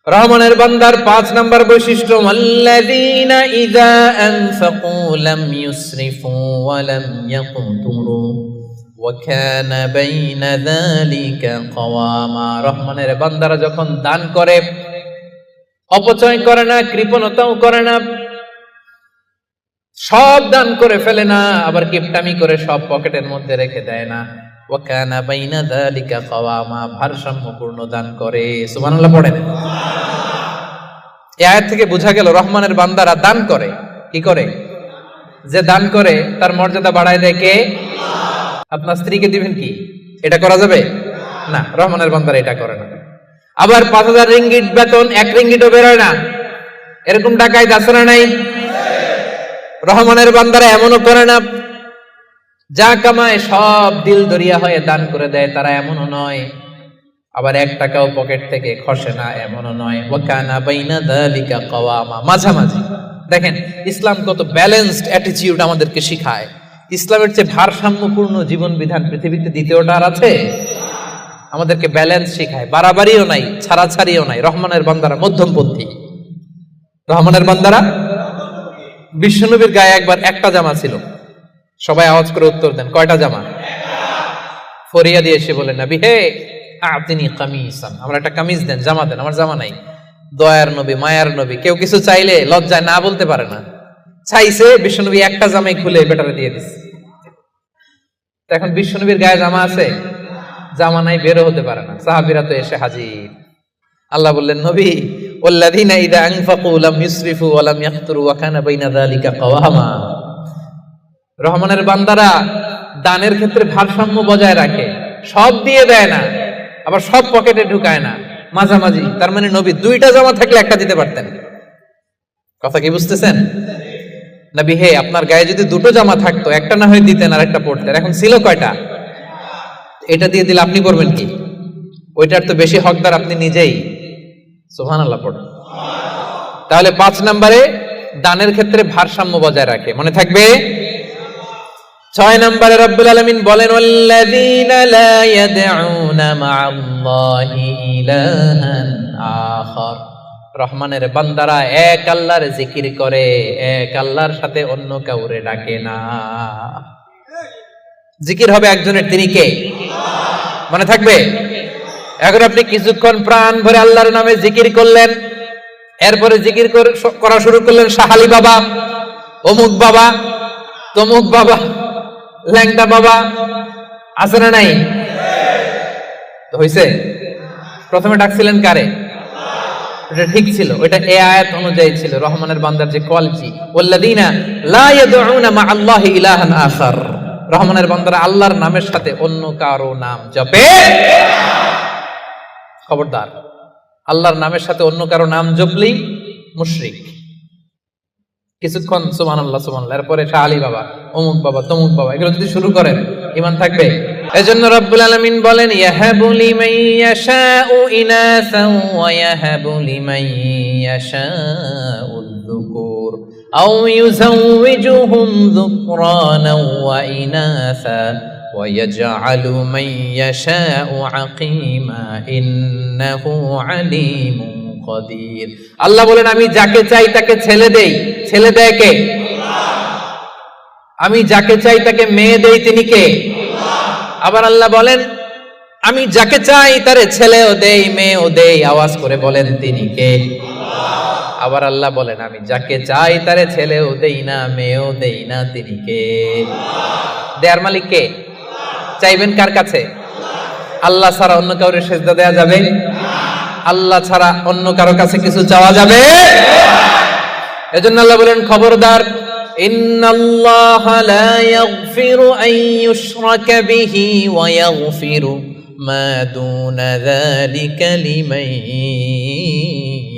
[SPEAKER 1] রহমানের বান্দার 5 নাম্বার বৈশিষ্ট্য, আল্লাযীনা ইযা আনফাকু লাম ইউসরিফু ওয়া লাম ইয়াকতুরু ওয়া কানা বাইনা যালিকা কওয়ামা। রহমানের বান্দারা যখন দান করে অপচয় করে না, কৃপণতাও করে না, সব দান করে ফেলে না, আবার কিপটামি করে সব পকেটের মধ্যে রেখে দেয় না। ওয়া কানা বাইনা যালিকা কওয়ামা, ভারসাম্যপূর্ণ দান করে। সুবহানাল্লাহ পড়েন। এই আয়াত থেকে বোঝা গেল রহমানের বান্দারা দান করে। কি করে? যে দান করে তার মর্যাদা বাড়ায় দেয় কে? আপনার স্ত্রীকে দিবেন কি? এটা করা যাবে না, রহমানের বান্দারা এটা করে না। আবার 5000 রিঙ্গিট বেতন 1 রিঙ্গিটও বেরোয় না, এরকম ডাকাইত আছে না নাই? রহমানের বান্দারা এমনও করে না। যা কামায় সব দিল দরিয়া হয়ে দান করে দেয়, তারা এমনও নয়। আবার 1 টাকাও পকেট থেকে খসে না, এমনও নয়। ওয়া কানা বাইনা যালিকা কওয়ামা, মাঝামাঝি। দেখেন ইসলাম কত ব্যালেন্সড অ্যাটিটিউড আমাদেরকে শিখায়। ইসলামের চেয়ে ভারসাম্যপূর্ণ জীবন বিধান পৃথিবীতে দ্বিতীয়টা আর আছে? আমাদেরকে ব্যালেন্স শিখায়, বাড়াবাড়িও নাই, ছাড়াছাড়িও নাই। রহমানের বান্দারা মধ্যমপন্থী। রহমানের বান্দারা, বিশ্বনবীর গায়ে একবার একটা জামা ছিল। সবাই আওয়াজ করে উত্তর দেন, কয়টা জামা? ফরিয়া দিয়ে এসে বলে, নবী হে আতিনি কামিসান, আমার একটা কামিজ দেন, জামা দেন, আমার জামা নাই। দয়ার নবী, মায়ার নবী, কেউ কিছু চাইলে লজ্জায় না বলতে পারে না। চাইছে, বিশ্বনবী একটা জামাই খুলে বেটারে দিয়ে দিচ্ছে। এখন বিশ্বনবীর গায়ে জামা আছে, জামা নাই, বেরো হতে পারে না। সাহাবীরা তো এসে হাজির। আল্লাহ বললেন, নবী ওয়াল্লাযীনা ইযা আনফাকু লাম ইউসরিফু ওয়া লাম ইয়াকতুরু ওয়া কানা বাইনা যালিকা কওয়ামা। রহমানের বান্দারা দানের ক্ষেত্রে ভারসাম্য বজায় রাখে, সব দিয়ে দেয় না, আবার সব পকেটে ঢুকায় না, মাঝামাঝি। তার মানে নবী 2টা জামা থাকলে একটা দিতে পারতেন। কথা কি বুঝতেছেন? নবী হে আপনার গায়ে যদি 2টো জামা থাকতো, একটা না হয় দিতেন আর একটা পরতেন। এখন ছিল কয়টা? এটা দিয়ে দিলে আপনি করবেন কি? ওইটার তো বেশি হকদার আপনি নিজেই। সুবহানাল্লাহ পড়ুন। তাহলে 5 নম্বরে দানের ক্ষেত্রে ভারসাম্য বজায় রাখে, মনে থাকবে। 6 নম্বরে রব্বুল আলামিন বলেন, ওয়াল্লাযীনা লা ইয়াদউনা মা'আল্লাহি ইলাহান আখার। রহমানের বান্দারা এক আল্লাহর জিকির করে, এক আল্লাহর সাথে অন্য কাউরে ডাকে না। জিকির হবে একজনের, তিনি কে? মনে থাকবে। এখন আপনি কিছুক্ষণ প্রাণ ভরে আল্লাহর নামে জিকির করলেন, এরপরে জিকির করা শুরু করলেন শাহালি বাবা, অমুক বাবা, তমুক বাবা, ল্যাংটা বাবা, আছে না নাই? হইছে? প্রথমে ডাকছিলেন কারে? এটা ঠিক ছিল, ওইটা এই আয়াত অনুযায়ী ছিল। রহমানের বান্দার যে কোয়ালিটি, ওয়াল্লাযীনা লা ইয়াদউনা মা'আল্লাহি ইলাহান আখার। রহমানের বান্দারা আল্লাহর নামের সাথে অন্য কারো নাম জপে। খবরদার, আল্লাহর নামের সাথে অন্য কারো নাম জপলেই মুশরিক। কিছুক্ষণ সুবহানাল্লাহ সুবহানাল্লাহ, এরপরে শাহ আলী বাবা, অমুক বাবা, তমুক বাবা, এগুলো যদি শুরু করেন ঈমান থাকবে? এজন্য রব্বুল আলামিন বলেন, ইয়াহাবু লিমান ইয়াশাউ ইনাসান ওয়া ইয়াহাবু লিমান ইয়াশাউ যুকুর আও ইউযাওয়িজুহুম যুকরানান ওয়া ইনাসা ওয়া ইয়াজআলু মান ইয়াশাউ আকীমা ইন্নাহু আলীমুন কাদির। আল্লাহ বলেন, আমি যাকে চাই তাকে ছেলে দেই। ছেলে দেয় কে? আমি যাকে চাই তাকে মেয়ে দেই, তিনি কে? আবার আল্লাহ বলেন, আমি যাকে চাই তারে ছেলেও দেই মেয়েও দেই। আওয়াজ করে বলেন তিনি কে? আবার আল্লাহ বলেন আমি যাকে চাই তারে ছেলেও দেই না মেয়েও দেই না, তিনি কে? দেয়ার মালিক কে? চাইবেন কার কাছে? আল্লাহ ছাড়া অন্য কাউরে সেজদা দেয়া যাবে? আল্লাহ ছাড়া অন্য কারো কাছে কিছু চাওয়া যাবে? এজন্য আল্লাহ বলেন খবরদার, ইন্নাল্লাহা লা ইয়াগফিরু আন ইউশরাকা বিহি ওয়া ইয়াগফিরু মা দুনা যালিকা লিমান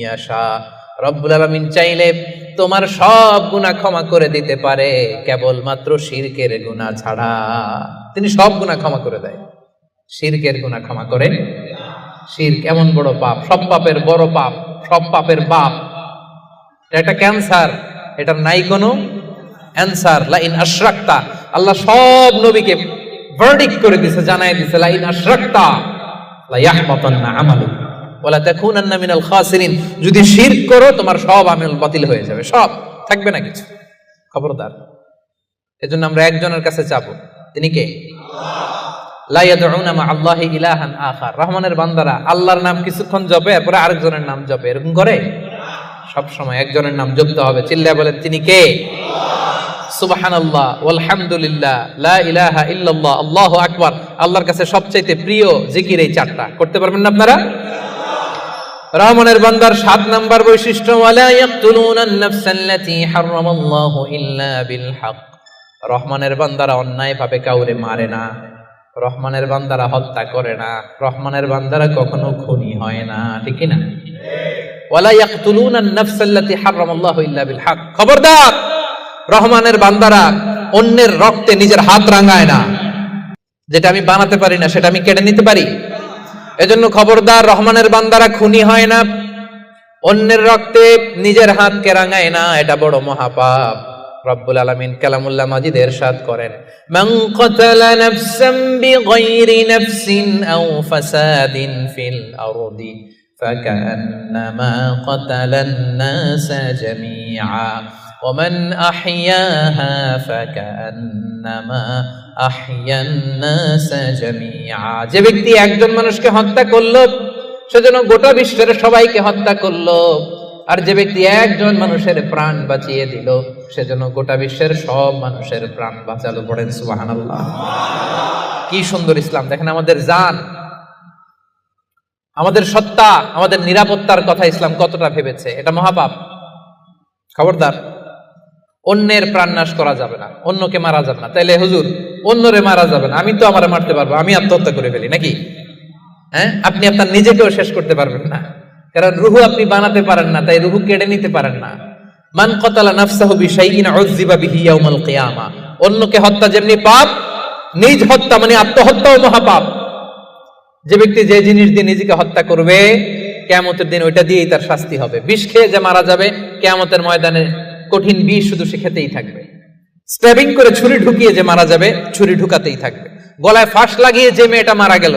[SPEAKER 1] ইয়াশা। রব্বুল আলামিন চাইলে তোমার সব গুনাহ ক্ষমা করে দিতে পারে, কেবলমাত্র শিরকের গুনাহ ছাড়া। তিনি সব গুনাহ ক্ষমা করে দেয়, শিরকের গুনাহ ক্ষমা করে। শিরক এমন বড় পাপ, সব পাপের বড় পাপ, সব পাপের বাপ। এটা ক্যান্সার, এটার নাই কোনো অ্যানসার। লা ইন আশরাকতা, আল্লাহ সব নবীকে ভার্ডিক্ট করে দিয়েছে, জানাই দিয়েছে লা ইন আশরাকতা লা ইয়াহবাতান্না আমালুক ওয়া লা তাকুনান্না মিনাল খাসিরিন। যদি শিরক করো তোমার সব আমল বাতিল হয়ে যাবে, সব থাকবে না কিছু। খবরদার। এজন্য আমরা একজনের কাছে চাবো, তিনি কে? লা ইয়াদউনা মা আল্লাহি ইলাহান আখার। রহমানের বান্দারা আল্লাহর নাম কিছুক্ষণ জপে, এরপরে আরেকজনের নাম জপে, এরকম করে? সব সময় একজনের নাম জপতে হবে। চিল্লায় বলেন তিনি কে? সুবহানাল্লাহ ওয়ালহামদুলিল্লাহ লা ইলাহা ইল্লাল্লাহ আল্লাহু আকবার। আল্লাহর কাছে সবচেয়ে প্রিয় জিকির এই চারটা। করতে পারবেন না আপনারা? রহমানের বান্দার 7 নাম্বার বৈশিষ্ট্য, ওয়ালা ইয়াকতুলুনান নাফসাল্লাতী হারামাল্লাহু ইল্লা বিল হক। রহমানের বান্দারা অন্যায় ভাবে কাউরে মারে না, রহমানের বান্দারা হত্যা করে না, রহমানের বান্দারা কখনো খুনি হয় না, ঠিক কি না? ওয়ালা ইয়াকতুলুনান নাফসাল্লাতী হারামাল্লাহু ইল্লা বিল হক। খবরদার, রহমানের বান্দারা অন্যের রক্তে নিজের হাত রাঙায় না। যেটা আমি বানাতে পারি না সেটা আমি কেটে নিতে পারি? এজন্য খবরদার, রহমানের বান্দারা খুনি হয় না, অন্যের রক্তে নিজের হাতকে রাঙায় না, এটা বড় মহাপাপ। রব্বুল আলামিন কালামুল্লাহ মাজিদ ইরশাদ করেন, মান কাতালা নাফসান বিগাইরি নাফসিন আও ফাসাদিন ফিল আরদি ফাকান্নামা কাতালান নাসা জামিআ ওয়া মান আহইয়াহা ফাকান্নামা আহইয়ান নাসা জামিআ। যে ব্যক্তি একজন মানুষকে হত্যা করলো সেজন্য গোটা বিশ্বের সবাইকে হত্যা করলো, আর যে ব্যক্তি একজন মানুষের প্রাণ বাঁচিয়ে দিল সেজন্য গোটা বিশ্বের সব মানুষের প্রাণ বাঁচালো। পড়েন সুবহানাল্লাহ। কি সুন্দর ইসলাম! দেখেন, আমাদের জান, আমাদের সত্তা, আমাদের নিরাপত্তার কথা ইসলাম কতটা ভেবেছে। এটা মহাপাপ। খবরদার, অন্যের প্রাণ নাশ করা যাবে না, অন্যকে মারা যাবে না। তাইলে হুজুর অন্যরে মারা যাবে না, আমি তো আমারে মারতে পারবো, আমি আত্মহত্যা করে ফেলি নাকি? হ্যাঁ, আপনি আপনার নিজেকেও শেষ করতে পারবেন না, কারণ রুহু আপনি বানাতে পারেন না, তাই রুহু কেড়ে নিতে পারেন না। মান কাতালা নাফসাহু বিশাইইন উযযিবা বিহি ইয়াউমাল কিয়ামা। অন্যকে হত্যা যেমনি পাপ, নিজ হত্যা মানে আত্মহত্যাও মহাপাপ। যে ব্যক্তি যে জিনিস দিয়ে নিজেকে হত্যা করবে, কিয়ামতের দিন ওইটা দিয়েই তার শাস্তি হবে। বিষ খেয়ে যে মারা যাবে, কিয়ামতের ময়দানে কঠিন বিষ শুধু সে খেতেই থাকবে। স্ট্যাবিং করে ছুরি ঢুকিয়ে যে মারা যাবে, ছুরি ঢুকাতেই থাকবে। গলায় ফাঁস লাগিয়ে যে মেয়েটা মারা গেল,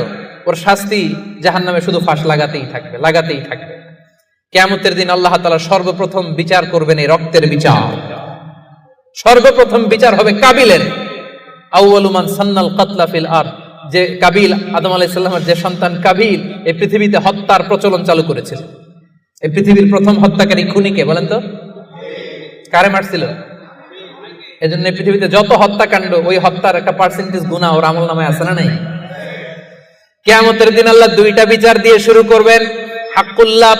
[SPEAKER 1] ওর শাস্তি জাহান্নামে শুধু ফাঁস লাগাতেই থাকবে, লাগাতেই থাকবে। কিয়ামতের দিন আল্লাহ তাআলা সর্বপ্রথম বিচার করবেন এই রক্তের বিচার। সর্বপ্রথম বিচার হবে কাবিলের। আউয়ালু মান সান্নাল কাতলা ফিল আরদ। যে কাবিল, আদম আলাইহিস সালামের যে সন্তান কাবিল, এই পৃথিবীতে হত্যার প্রচলন চালু করেছিল। এই পৃথিবীর প্রথম হত্যাকারী খুনিকে বলেন তো? কারে মারছিল? এজন্য পৃথিবীতে যত হত্যাকাণ্ড, ওই হত্যার একটা পার্সেন্টেজ গুনাহ ওর আমলনামায় আছে না নাই? কিয়ামতের দিন আল্লাহ দুইটা বিচার দিয়ে শুরু করবেন। হাক্কুল্লাহ,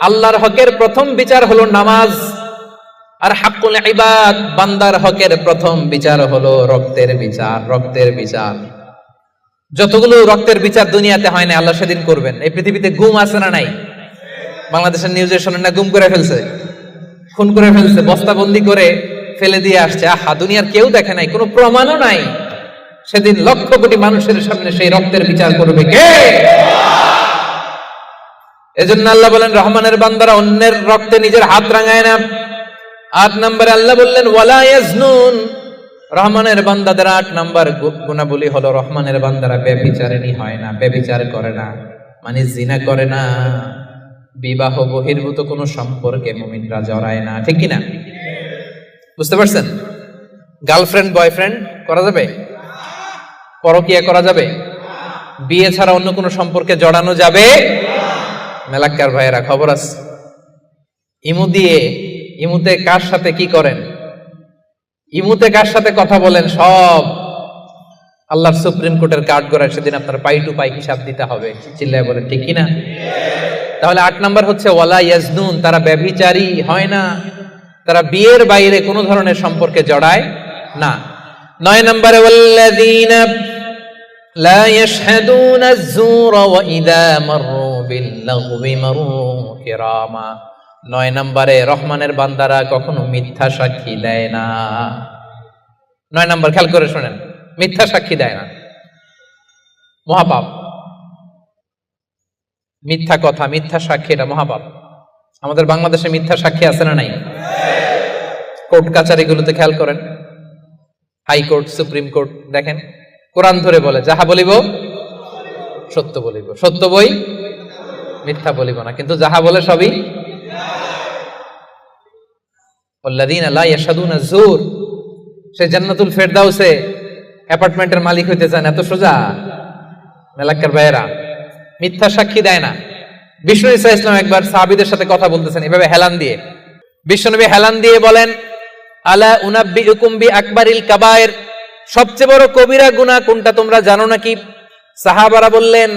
[SPEAKER 1] আল্লাহর হকের প্রথম বিচার হলো নামাজ, আর হাক্কুল ইবাদ, বান্দার হকের প্রথম বিচার হলো রক্তের বিচার। রক্তের বিচার, যতগুলো রক্তের বিচার দুনিয়াতে হয় না, আল্লাহ সেদিন করবেন। এই পৃথিবীতে গুম আছে না নাই? বাংলাদেশের নিউজে শোনেন না, গুম করে ফেলছে, খুন করে ফেলছে, বস্তাবন্দি করে ফেলে দিয়ে আসছে। আহা, দুনিয়ার কেউ দেখে নাই, কোনো প্রমাণও নাই। সেদিন লক্ষ কোটি মানুষের সামনে সেই রক্তের বিচার করবে কে? এজন্য আল্লাহ বলেন, রহমানের বান্দারা অন্যের রক্তে নিজের হাত রাঙায় না। 8 নম্বরে আল্লাহ বললেন, ওয়ালা ইয়াজনুন। রহমানের বান্দাদের 8 নম্বর গুণাবলী হলো, রহমানের বান্দারা ব্যভিচারিণী হয় না, ব্যভিচার করে না, মানে জিনা করে না, বিবাহ বহির্ভূত কোনো সম্পর্কে মুমিনরা জড়ায় না, ঠিক কিনা? বুঝতে পারছেন? গার্লফ্রেন্ড বয়ফ্রেন্ড করা যাবে? পরকিয়া করা যাবে? বিয়ে ছাড়া অন্য কোনো সম্পর্কে জড়ানো যাবে মেলাক্কার ভাইয়েরা খবর আছে ইমুতে কার সাথে কি করেন, ইমুতে কার সাথে কথা বলেন, সব আল্লাহর সুপ্রিম কোর্টের কার্ড করার সেদিন আপনার পাই টু পাই হিসাব দিতে হবে। চিল্লায় বলেন ঠিক কিনা? তাহলে 8 নাম্বার হচ্ছে ওয়ালা ইয়াজনুন, তারা ব্যভিচারী হয় না, তারা বিয়ের বাইরে কোনো ধরনের সম্পর্কে জড়ায় না। 9 নম্বরে ওয়াল্লাযীনা লা ইয়াশহাদুনা আয-যুরা ওয়া ইযা মাররু বিল-লাগবি মাররু কিরামা। 9 নম্বরে রহমানের বান্দারা কখনো মিথ্যা সাক্ষী দেয় না। 9 নম্বর খেয়াল করে শুনেন, মিথ্যা সাক্ষী দেয় না, মহাপাপ। মিথ্যা কথা, মিথ্যা সাক্ষী, এটা মহাপাপ। আমাদের বাংলাদেশে মিথ্যা সাক্ষী আছে না নাই? কোর্ট কাচারিগুলোতে খেয়াল করেন, হাইকোর্ট, সুপ্রিম কোর্ট, দেখেন কোরআন ধরে বলে যাহা বলিব সত্য বলিব, সত্য বই মিথ্যা বলিব না, কিন্তু যাহা বলে সবই। ওয়াল্লাযীনা লা ইয়াশহাদুনা আয-যুর, সে জান্নাতুল ফেরদাউসে অ্যাপার্টমেন্টের মালিক হইতে চান, এত সোজা? মেলাক্কার ভাইয়েরা মিথ্যা সাক্ষী দেয় না। বিষ্ণু ঈসা ইসলাম একবার সাহাবীদের সাথে কথা বলতেছেন এভাবে হেলান দিয়ে, বিশ্বনবী হেলান দিয়ে বলেন আলা উনাব্বিউকুম বিআকবারিল কাবায়ের, সবচেয়ে বড় কবিরা গুনাহ কোনটা তোমরা জানো নাকি? সাহাবারা বললেন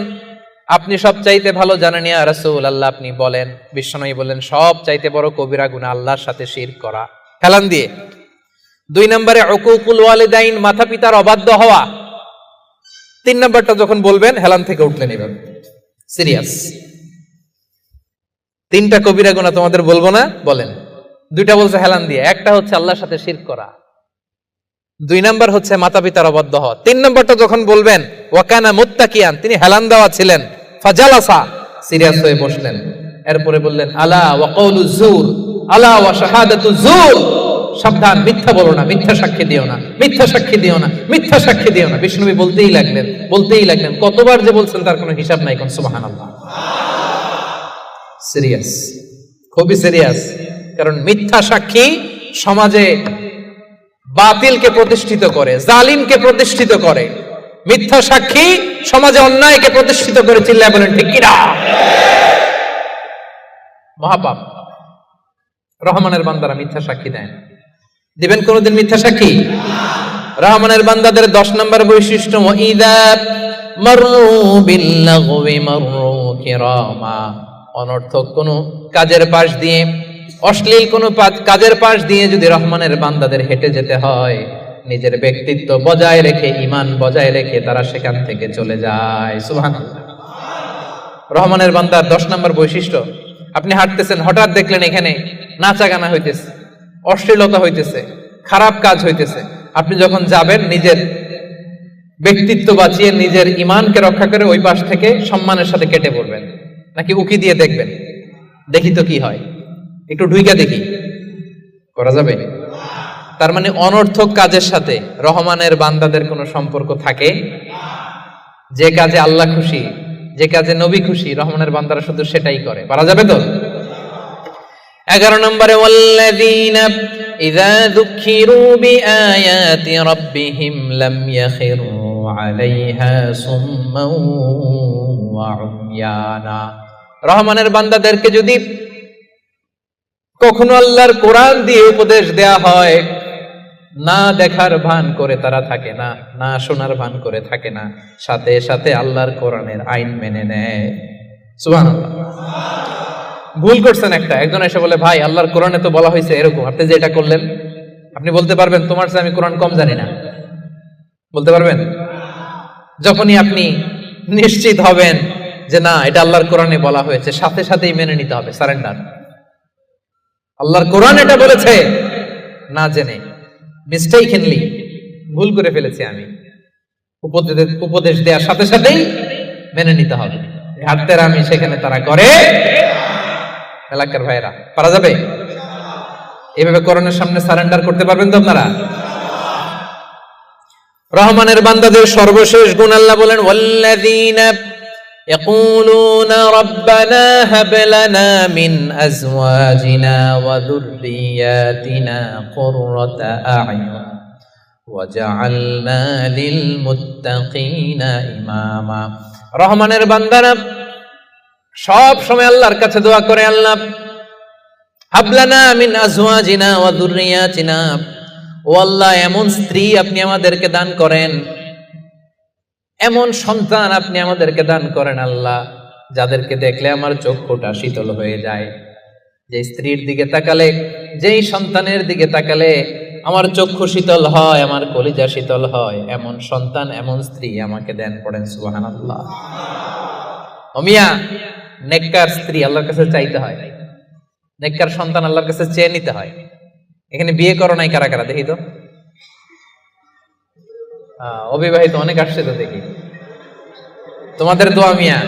[SPEAKER 1] আপনি সবচাইতে ভালো জানেন ইয়া রাসূলুল্লাহ, আপনি বলেন। বিশ্বনবী বললেন সবচাইতে বড় কবিরা গুনাহ আল্লাহর সাথে শিরক করা, হেলান দিয়ে। 2 নম্বরে উকুকুল ওয়ালিদাইন, মাতা পিতার অবাধ্য হওয়া। 3 নম্বরটা যখন বলবেন হেলান থেকে উঠলেন এভাবে, সিরিয়াস। 3টা কবিরা গুনাহ তোমাদের বলবো না, বলেন। 2টা বলছে হেলান দিয়ে, একটা হচ্ছে আল্লাহর সাথে শিরক করা, 2 নাম্বার হচ্ছে মাতা পিতার অবাধ্য হওয়া। 3 নাম্বারটা যখন বলবেন ওয়াকানা মুত্তাকিয়ান, তিনি হেলান দেওয়া ছিলেন, ফাজালাসা, সিরিয়াস হয়ে বসলেন। এরপরে বললেন আলা ওয়া কাউলুজ জুর, আলা ওয়া শাহাদাতুজ জুর, সাবধান, মিথ্যা বলো না, মিথ্যা সাক্ষী দিও না, মিথ্যা সাক্ষী দিও না, মিথ্যা সাক্ষী দিও না। বিষ্ণুবী বলতেই লাগলেন, কতবার যে বলছেন তার কোনো হিসাব নাই। কোন সুবহানাল্লাহ। সিরিয়াস, খুবই সিরিয়াস। কারণ মিথ্যা সাক্ষী সমাজে বাতিলকে প্রতিষ্ঠিত করে, জালিমকে প্রতিষ্ঠিত করে। মিথ্যা সাক্ষী সমাজে অন্যায়কে প্রতিষ্ঠিত করে। চিল্লায় বলেন ঠিক কিনা? মহাপাপ। রহমানের বান্দারা মিথ্যা সাক্ষী দেয় না। দিবেন কোনদিন মিথ্যা সাক্ষী? রহমানের বান্দাদের 10 নম্বর বৈশিষ্ট্য ওয়াইদা মাররু বিল-লাগবি মাররু কিরামা, অনর্থক কোনো কাজের পাশ দিয়ে, অশ্লীল কোনো কাজের পাশ দিয়ে যদি রহমানের বান্দাদের হেঁটে যেতে হয়, নিজের ব্যক্তিত্ব বজায় রেখে, ঈমান বজায় রেখে তারা সেখান থেকে চলে যায়। সুবহানাল্লাহ। রহমানের বান্দার 10 নম্বর বৈশিষ্ট্য, আপনি হাঁটতেছেন, হঠাৎ দেখলেন এখানে নাচা গানা হইতেছে, অশ্লীলতা হইতেছে, খারাপ কাজ হইতেছে। আপনি যখন যাবেন নিজের ব্যক্তিত্ব বাঁচিয়ে, নিজের ঈমানকে রক্ষা করে ওই পাশ থেকে সম্মানের সাথে কেটে পড়বেন, নাকি উকি দিয়ে দেখবেন দেখি তো কি হয়, একটু ঢুইকা দেখি, করা যাবে? তার মানে অনর্থক কাজের সাথে রহমানের বান্দাদের কোনো সম্পর্ক থাকে? যে কাজে আল্লাহ খুশি, যে কাজে নবী খুশি, রহমানের বান্দারা শুধু সেটাই করে। পারা যাবে তো? 11 নম্বরে ওয়াল্লাযীনা ইযা যুকিরু বিআয়াতি রাব্বিহিম লাম ইয়াখিরু আলাইহা সুম্মান ওয়া উময়ানা, রহমানের বান্দাদেরকে যদি কখনো আল্লাহর কোরআন দিয়ে উপদেশ দেয়া হয়, না দেখার ভান করে তারা থাকে না, না শোনার ভান করে থাকে না, সাথে সাথে আল্লাহর কোরআনের আইন মেনে নেয়। সুবহানাল্লাহ। ভুল করছেন একটা, একজন এসে বলে ভাই আল্লাহর কোরআনে তো বলা হয়েছে এরকম, আপনি যে এটা করলেন, আপনি বলতে পারবেন তোমার চেয়ে আমি কোরআন কম জানি না? বলতে পারবেন? যখনই আপনি নিশ্চিত হবেন যে না এটা আল্লাহর কোরআনে বলা হয়েছে, সাথে সাথেই মেনে নিতে হবে, সারেন্ডার। আল্লাহর কোরআন এটা বলেছে, না জেনে মিস্টেকলি ভুল করে ফেলেছি আমি, উপদেশ দেওয়ার সাথে সাথেই মেনে নিতে হবে। ঘাটতের আমি সেখানে তারা করে। এলাকার ভাইরা, পারা যাবে? এইভাবে কোরআনের সামনে সারেন্ডার করতে পারবেন তো আপনারা? রহমানের বান্দাদের সর্বশেষ গুণ আল্লাহ বলেন ওয়াল্লাযীনা ইয়াকুলুনা রাব্বানা হাব লানা মিন আজওয়াজিনা ওয়া যুররিয়াতিনা কুররাতা আ'য়ুন ওয়াজআলনা লিল মুত্তাকিনা ইমামা। রহমানের বান্দারা সব সময় আল্লাহর কাছে দোয়া করে, আল্লাহ হাবলানা মিন আজওয়াজিনা ওয়া যুররিয়াতিনা, ও আল্লাহ এমন স্ত্রী আপনি আমাদেরকে দান করেন, এমন সন্তান আপনি আমাদেরকে দান করেন আল্লাহ, যাদেরকে দেখলে আমার চক্ষুটা শীতল হয়ে যায়। যে স্ত্রীর দিকে তাকালে, যেই সন্তানের দিকে তাকালে আমার চক্ষু শীতল হয়, আমার কলিজা শীতল হয়, এমন সন্তান এমন স্ত্রী আমাকে দেন। পড়েন সুবহানাল্লাহ। ও মিয়া, নেককার স্ত্রী আল্লাহর কাছে চাইতে হয়, নেককার সন্তান আল্লাহর কাছে চেয়ে নিতে হয়। এখানে বিয়ে করো নাই কারা কারা দেখি তো? অবিবাহিত অনেক আসছে তো দেখি। তোমাদের দোয়া মিয়া,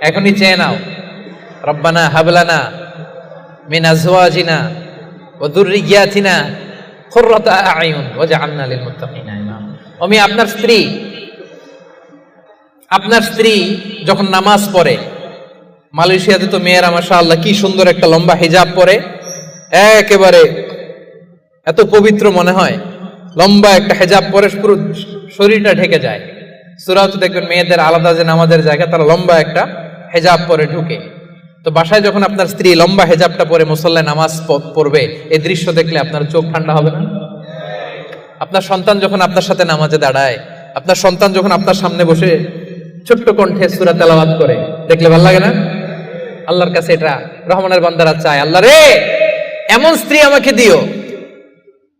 [SPEAKER 1] এখনই চেয়ে নাও। রব্বানা হাবলানা মিন আজওয়াজিনা ওয়া যুররিয়াতিনা কুররাতা আ'য়ুন ওয়াজআলনা লিল মুত্তাকিনা ইমামা। ও মিয়া, আপনার স্ত্রী যখন নামাজ পড়ে, মালয়েশিয়াতে তো মেয়েরা মাশাআল্লাহ কি সুন্দর একটা লম্বা হিজাব পরে, একেবারে এত পবিত্র মনে হয়, লম্বা একটা হিজাব পরে পুরো শরীরটা ঢেকে যায়। সূরাতে দেখবেন মেয়েদের আলাদা যে নামাজের জায়গা, তারা লম্বা একটা হিজাব পরে ঢুকে। তো বাসায় যখন আপনার স্ত্রী লম্বা হিজাবটা পরে মুসল্লায় নামাজ পড়বে, এই দৃশ্য দেখলে আপনার চোখ ঠান্ডা হবে না? আপনার সন্তান যখন আপনার সাথে নামাজে দাঁড়ায়, আপনার সন্তান যখন আপনার সামনে বসে ছোট্ট কণ্ঠে সূরা তেলাওয়াত করে, দেখলে ভালো লাগে না? আল্লাহর কাছে এটা রহমানের বান্দারা চায়, আল্লাহ রে এমন স্ত্রী আমাকে দিও,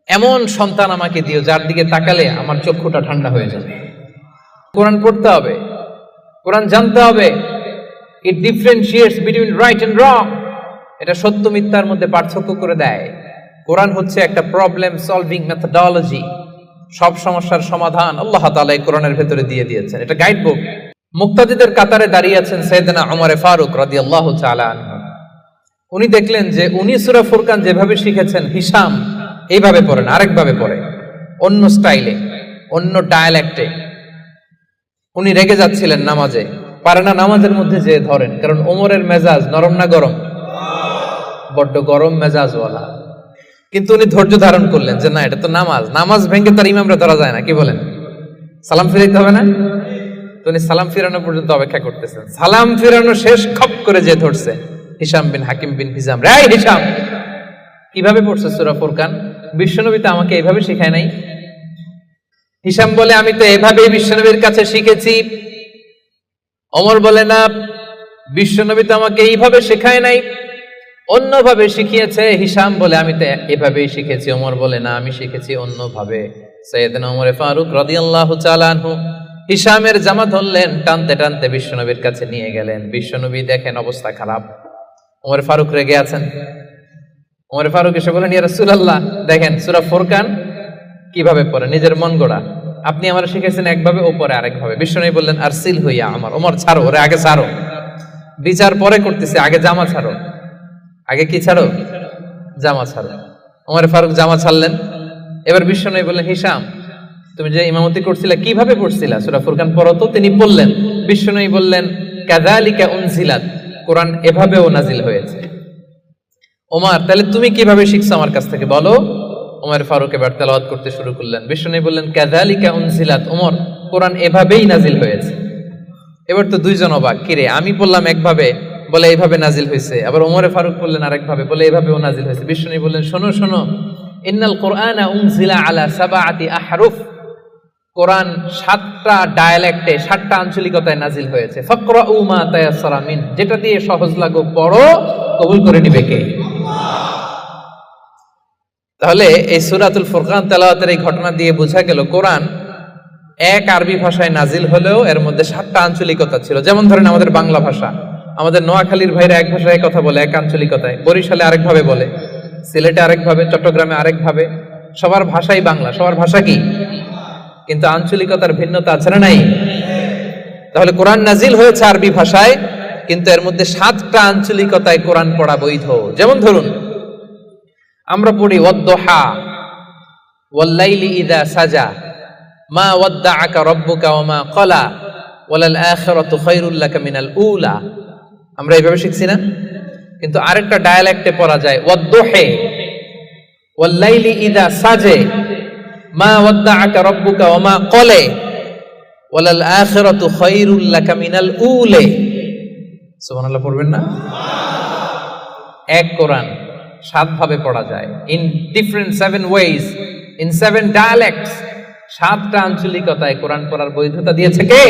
[SPEAKER 1] এমন সন্তান আমাকে দিও, যার দিকে তাকালে আমার চক্ষুটা ঠান্ডা হয়ে যাবে। কোরআন পড়তে হবে, কোরআন জানতে হবে। It differentiates between right and wrong. এটা সত্য মিথ্যার মধ্যে পার্থক্য করে দেয়। কোরআন হচ্ছে একটা প্রবলেম সলভিং মেথডোলজি। সব সমস্যার সমাধান আল্লাহ তাআলা এই কোরআনের ভেতরে দিয়ে দিয়েছেন। এটা গাইড বুক। মুক্তাদিদের কাতারে দাঁড়িয়ে আছেন সাইয়েদনা ওমর ফারুক রাদিয়াল্লাহু তাআলা আনহু। উনি দেখলেন যে উনি সূরা ফুরকান যেভাবে শিখেছেন, হিশাম এইভাবে পড়েন, আরেকভাবে পড়ে, অন্য স্টাইলে, অন্য ডায়ালেক্টে। উনি রেগে যাচ্ছিলেন নামাজে, পারে না নামাজের মধ্যে যে ধরেন, কারণ ওমরের মেজাজ নরম না গরম? বড্ড গরম মেজাজওয়ালা। কিন্তু উনি ধৈর্য ধারণ করলেন যে না, এটা তো নামাজ, নামাজ ভেঙে তার ইমামরা ধরা যায় না, কি বলেন? সালাম ফিরাইতে হবে না? তো উনি সালাম ফিরানো পর্যন্ত অপেক্ষা করতেছেন। সালাম ফিরানো শেষ, খপ করে যে ধরছে হিশাম বিন হাকিম বিন হিজাম। রে হিশাম, কিভাবে পড়ছে সূরা ফুরকান? বিশ্বনবী তো আমাকে এইভাবে শেখায় নাই। হিশাম বলে আমি তো এভাবেই বিশ্বনবীর কাছে শিখেছি। ওমর বলে না, বিশ্বনবী তো আমাকে এইভাবে শেখায় নাই, অন্যভাবে শিখিয়েছে। হিশাম বলে আমি তো এভাবেই শিখেছি। ওমর বলে না, আমি শিখেছি অন্যভাবে। সাইয়েদনা ওমর ফারুক রাদিয়াল্লাহু তাআলা আনহু হিশামের জামা ধরলেন, টানতে টানতে বিশ্বনবীর কাছে নিয়ে গেলেন। বিশ্বনবী দেখেন অবস্থা খারাপ, ওমর ফারুক রেগে আছেন। ওমর ফারুক এসে বলেন, ইয়া রাসূলুল্লাহ, দেখেন সূরা ফুরকান কিভাবে পড়ে, নিজের মন গড়া। আপনি আমার শিখেছেন একভাবে, ও পরে আরেকভাবে। বিশ্বনবী বললেন, আরসিল হইয়া আমার, ওমর ছাড়ো, ওরে আগে ছাড়ো, বিচার পরে করতেছে, আগে জামা ছাড়ো। আগে কি ছাড়ো? জামা ছাড়ো। ওমর ফারুক জামা ছাড়লেন। এবার বিশ্বনবী বললেন, হিশাম, তুমি যে ইমামতি করছিলা কিভাবে পড়ছিলা? সূরা ফুরকান পড়ো তো। তিনি বললেন, বিশ্বনবী বললেন, কাযালিকা উনজিলাত, কোরআন এভাবেও নাজিল হয়েছে। ওমর, তাহলে তুমি কিভাবে শিখছো আমার কাছ থেকে বলো। ওমর ফারুক এবার তেলাওয়াত করতে শুরু করলেন। বিশ্বনবী বললেন, কাযালিকা উনজিলাত, ওমর, কোরআন এভাবেই নাজিল হয়েছে। এবার তো দুইজন অবাক, কিরে আমি বললাম একভাবে, বলে এইভাবে নাজিল হয়েছে। আবার ওমর ফারুক বললেন আরেকভাবে, বলে এইভাবেও নাজিল হয়েছে। বিশ্বনবী বললেন, শোনো শোনো, ইন্নাল কোরআনা উনজিলা আলা সাবআতি আহরুফ, কোরআন 7টা ডায়ালেক্টে, 7টা আঞ্চলিকতায় নাজিল হয়েছে। ফাকরাউ মা তায়াসসারা মিন, যেটা দিয়ে সহজ লাগো পড়ো, কবুল করে নিবে কে? তাহলে এই সূরাতুল ফুরকান তেলাওয়াতের এই ঘটনা দিয়ে বোঝা গেল, কোরআন এক আরবি ভাষায় নাজিল হলেও এর মধ্যে 7টা আঞ্চলিকতা ছিল। যেমন ধরেন আমাদের বাংলা ভাষা, আমাদের নোয়াখালীর ভাইরা এক ভাষায় কথা বলে, এক আঞ্চলিকতায়, বরিশালে আরেকভাবে বলে, সিলেটে আরেকভাবে, চট্টগ্রামে আরেকভাবে। সবার ভাষাই বাংলা, সবার ভাষা কি, কিন্তু আঞ্চলিকতার ভিন্নতা আছে না নাই? তাহলে কোরআন নাজিল হয়েছে আরবি ভাষায়, কিন্তু এর মধ্যে 7টা আঞ্চলিকতায় কোরআন পড়া বৈধ। যেমন ধরুন আমরা পড়ি ওয়াদ-দুহা ওয়াল-লাইলি ইযা সাজা মা ওয়াদ্দাআকা রাব্বুকা ওয়া মা ক্বালা ওয়ালাল আখিরাতু খায়রুল লাকা মিনাল উলা। আমরা এইভাবে শিখছি না? কিন্তু আরেকটা ডায়ালেক্টে পড়া যায় ওয়াদ-দুহি ওয়াল-লাইলি ইযা সাজে মা ওয়াদ্দাআকা রাব্বুকা ওয়া মা ক্বালা ওয়ালাল আখিরাতু খায়রুল লাকা মিনাল উলা। সুবহানাল্লাহ পড়বেন না? এক কোরআন 7 ভাবে পড়া যায়, in different 7 ways, in 7 dialects. 7টা আঞ্চলিকতায় কোরআন পড়ার বৈধতা দিয়েছে কে?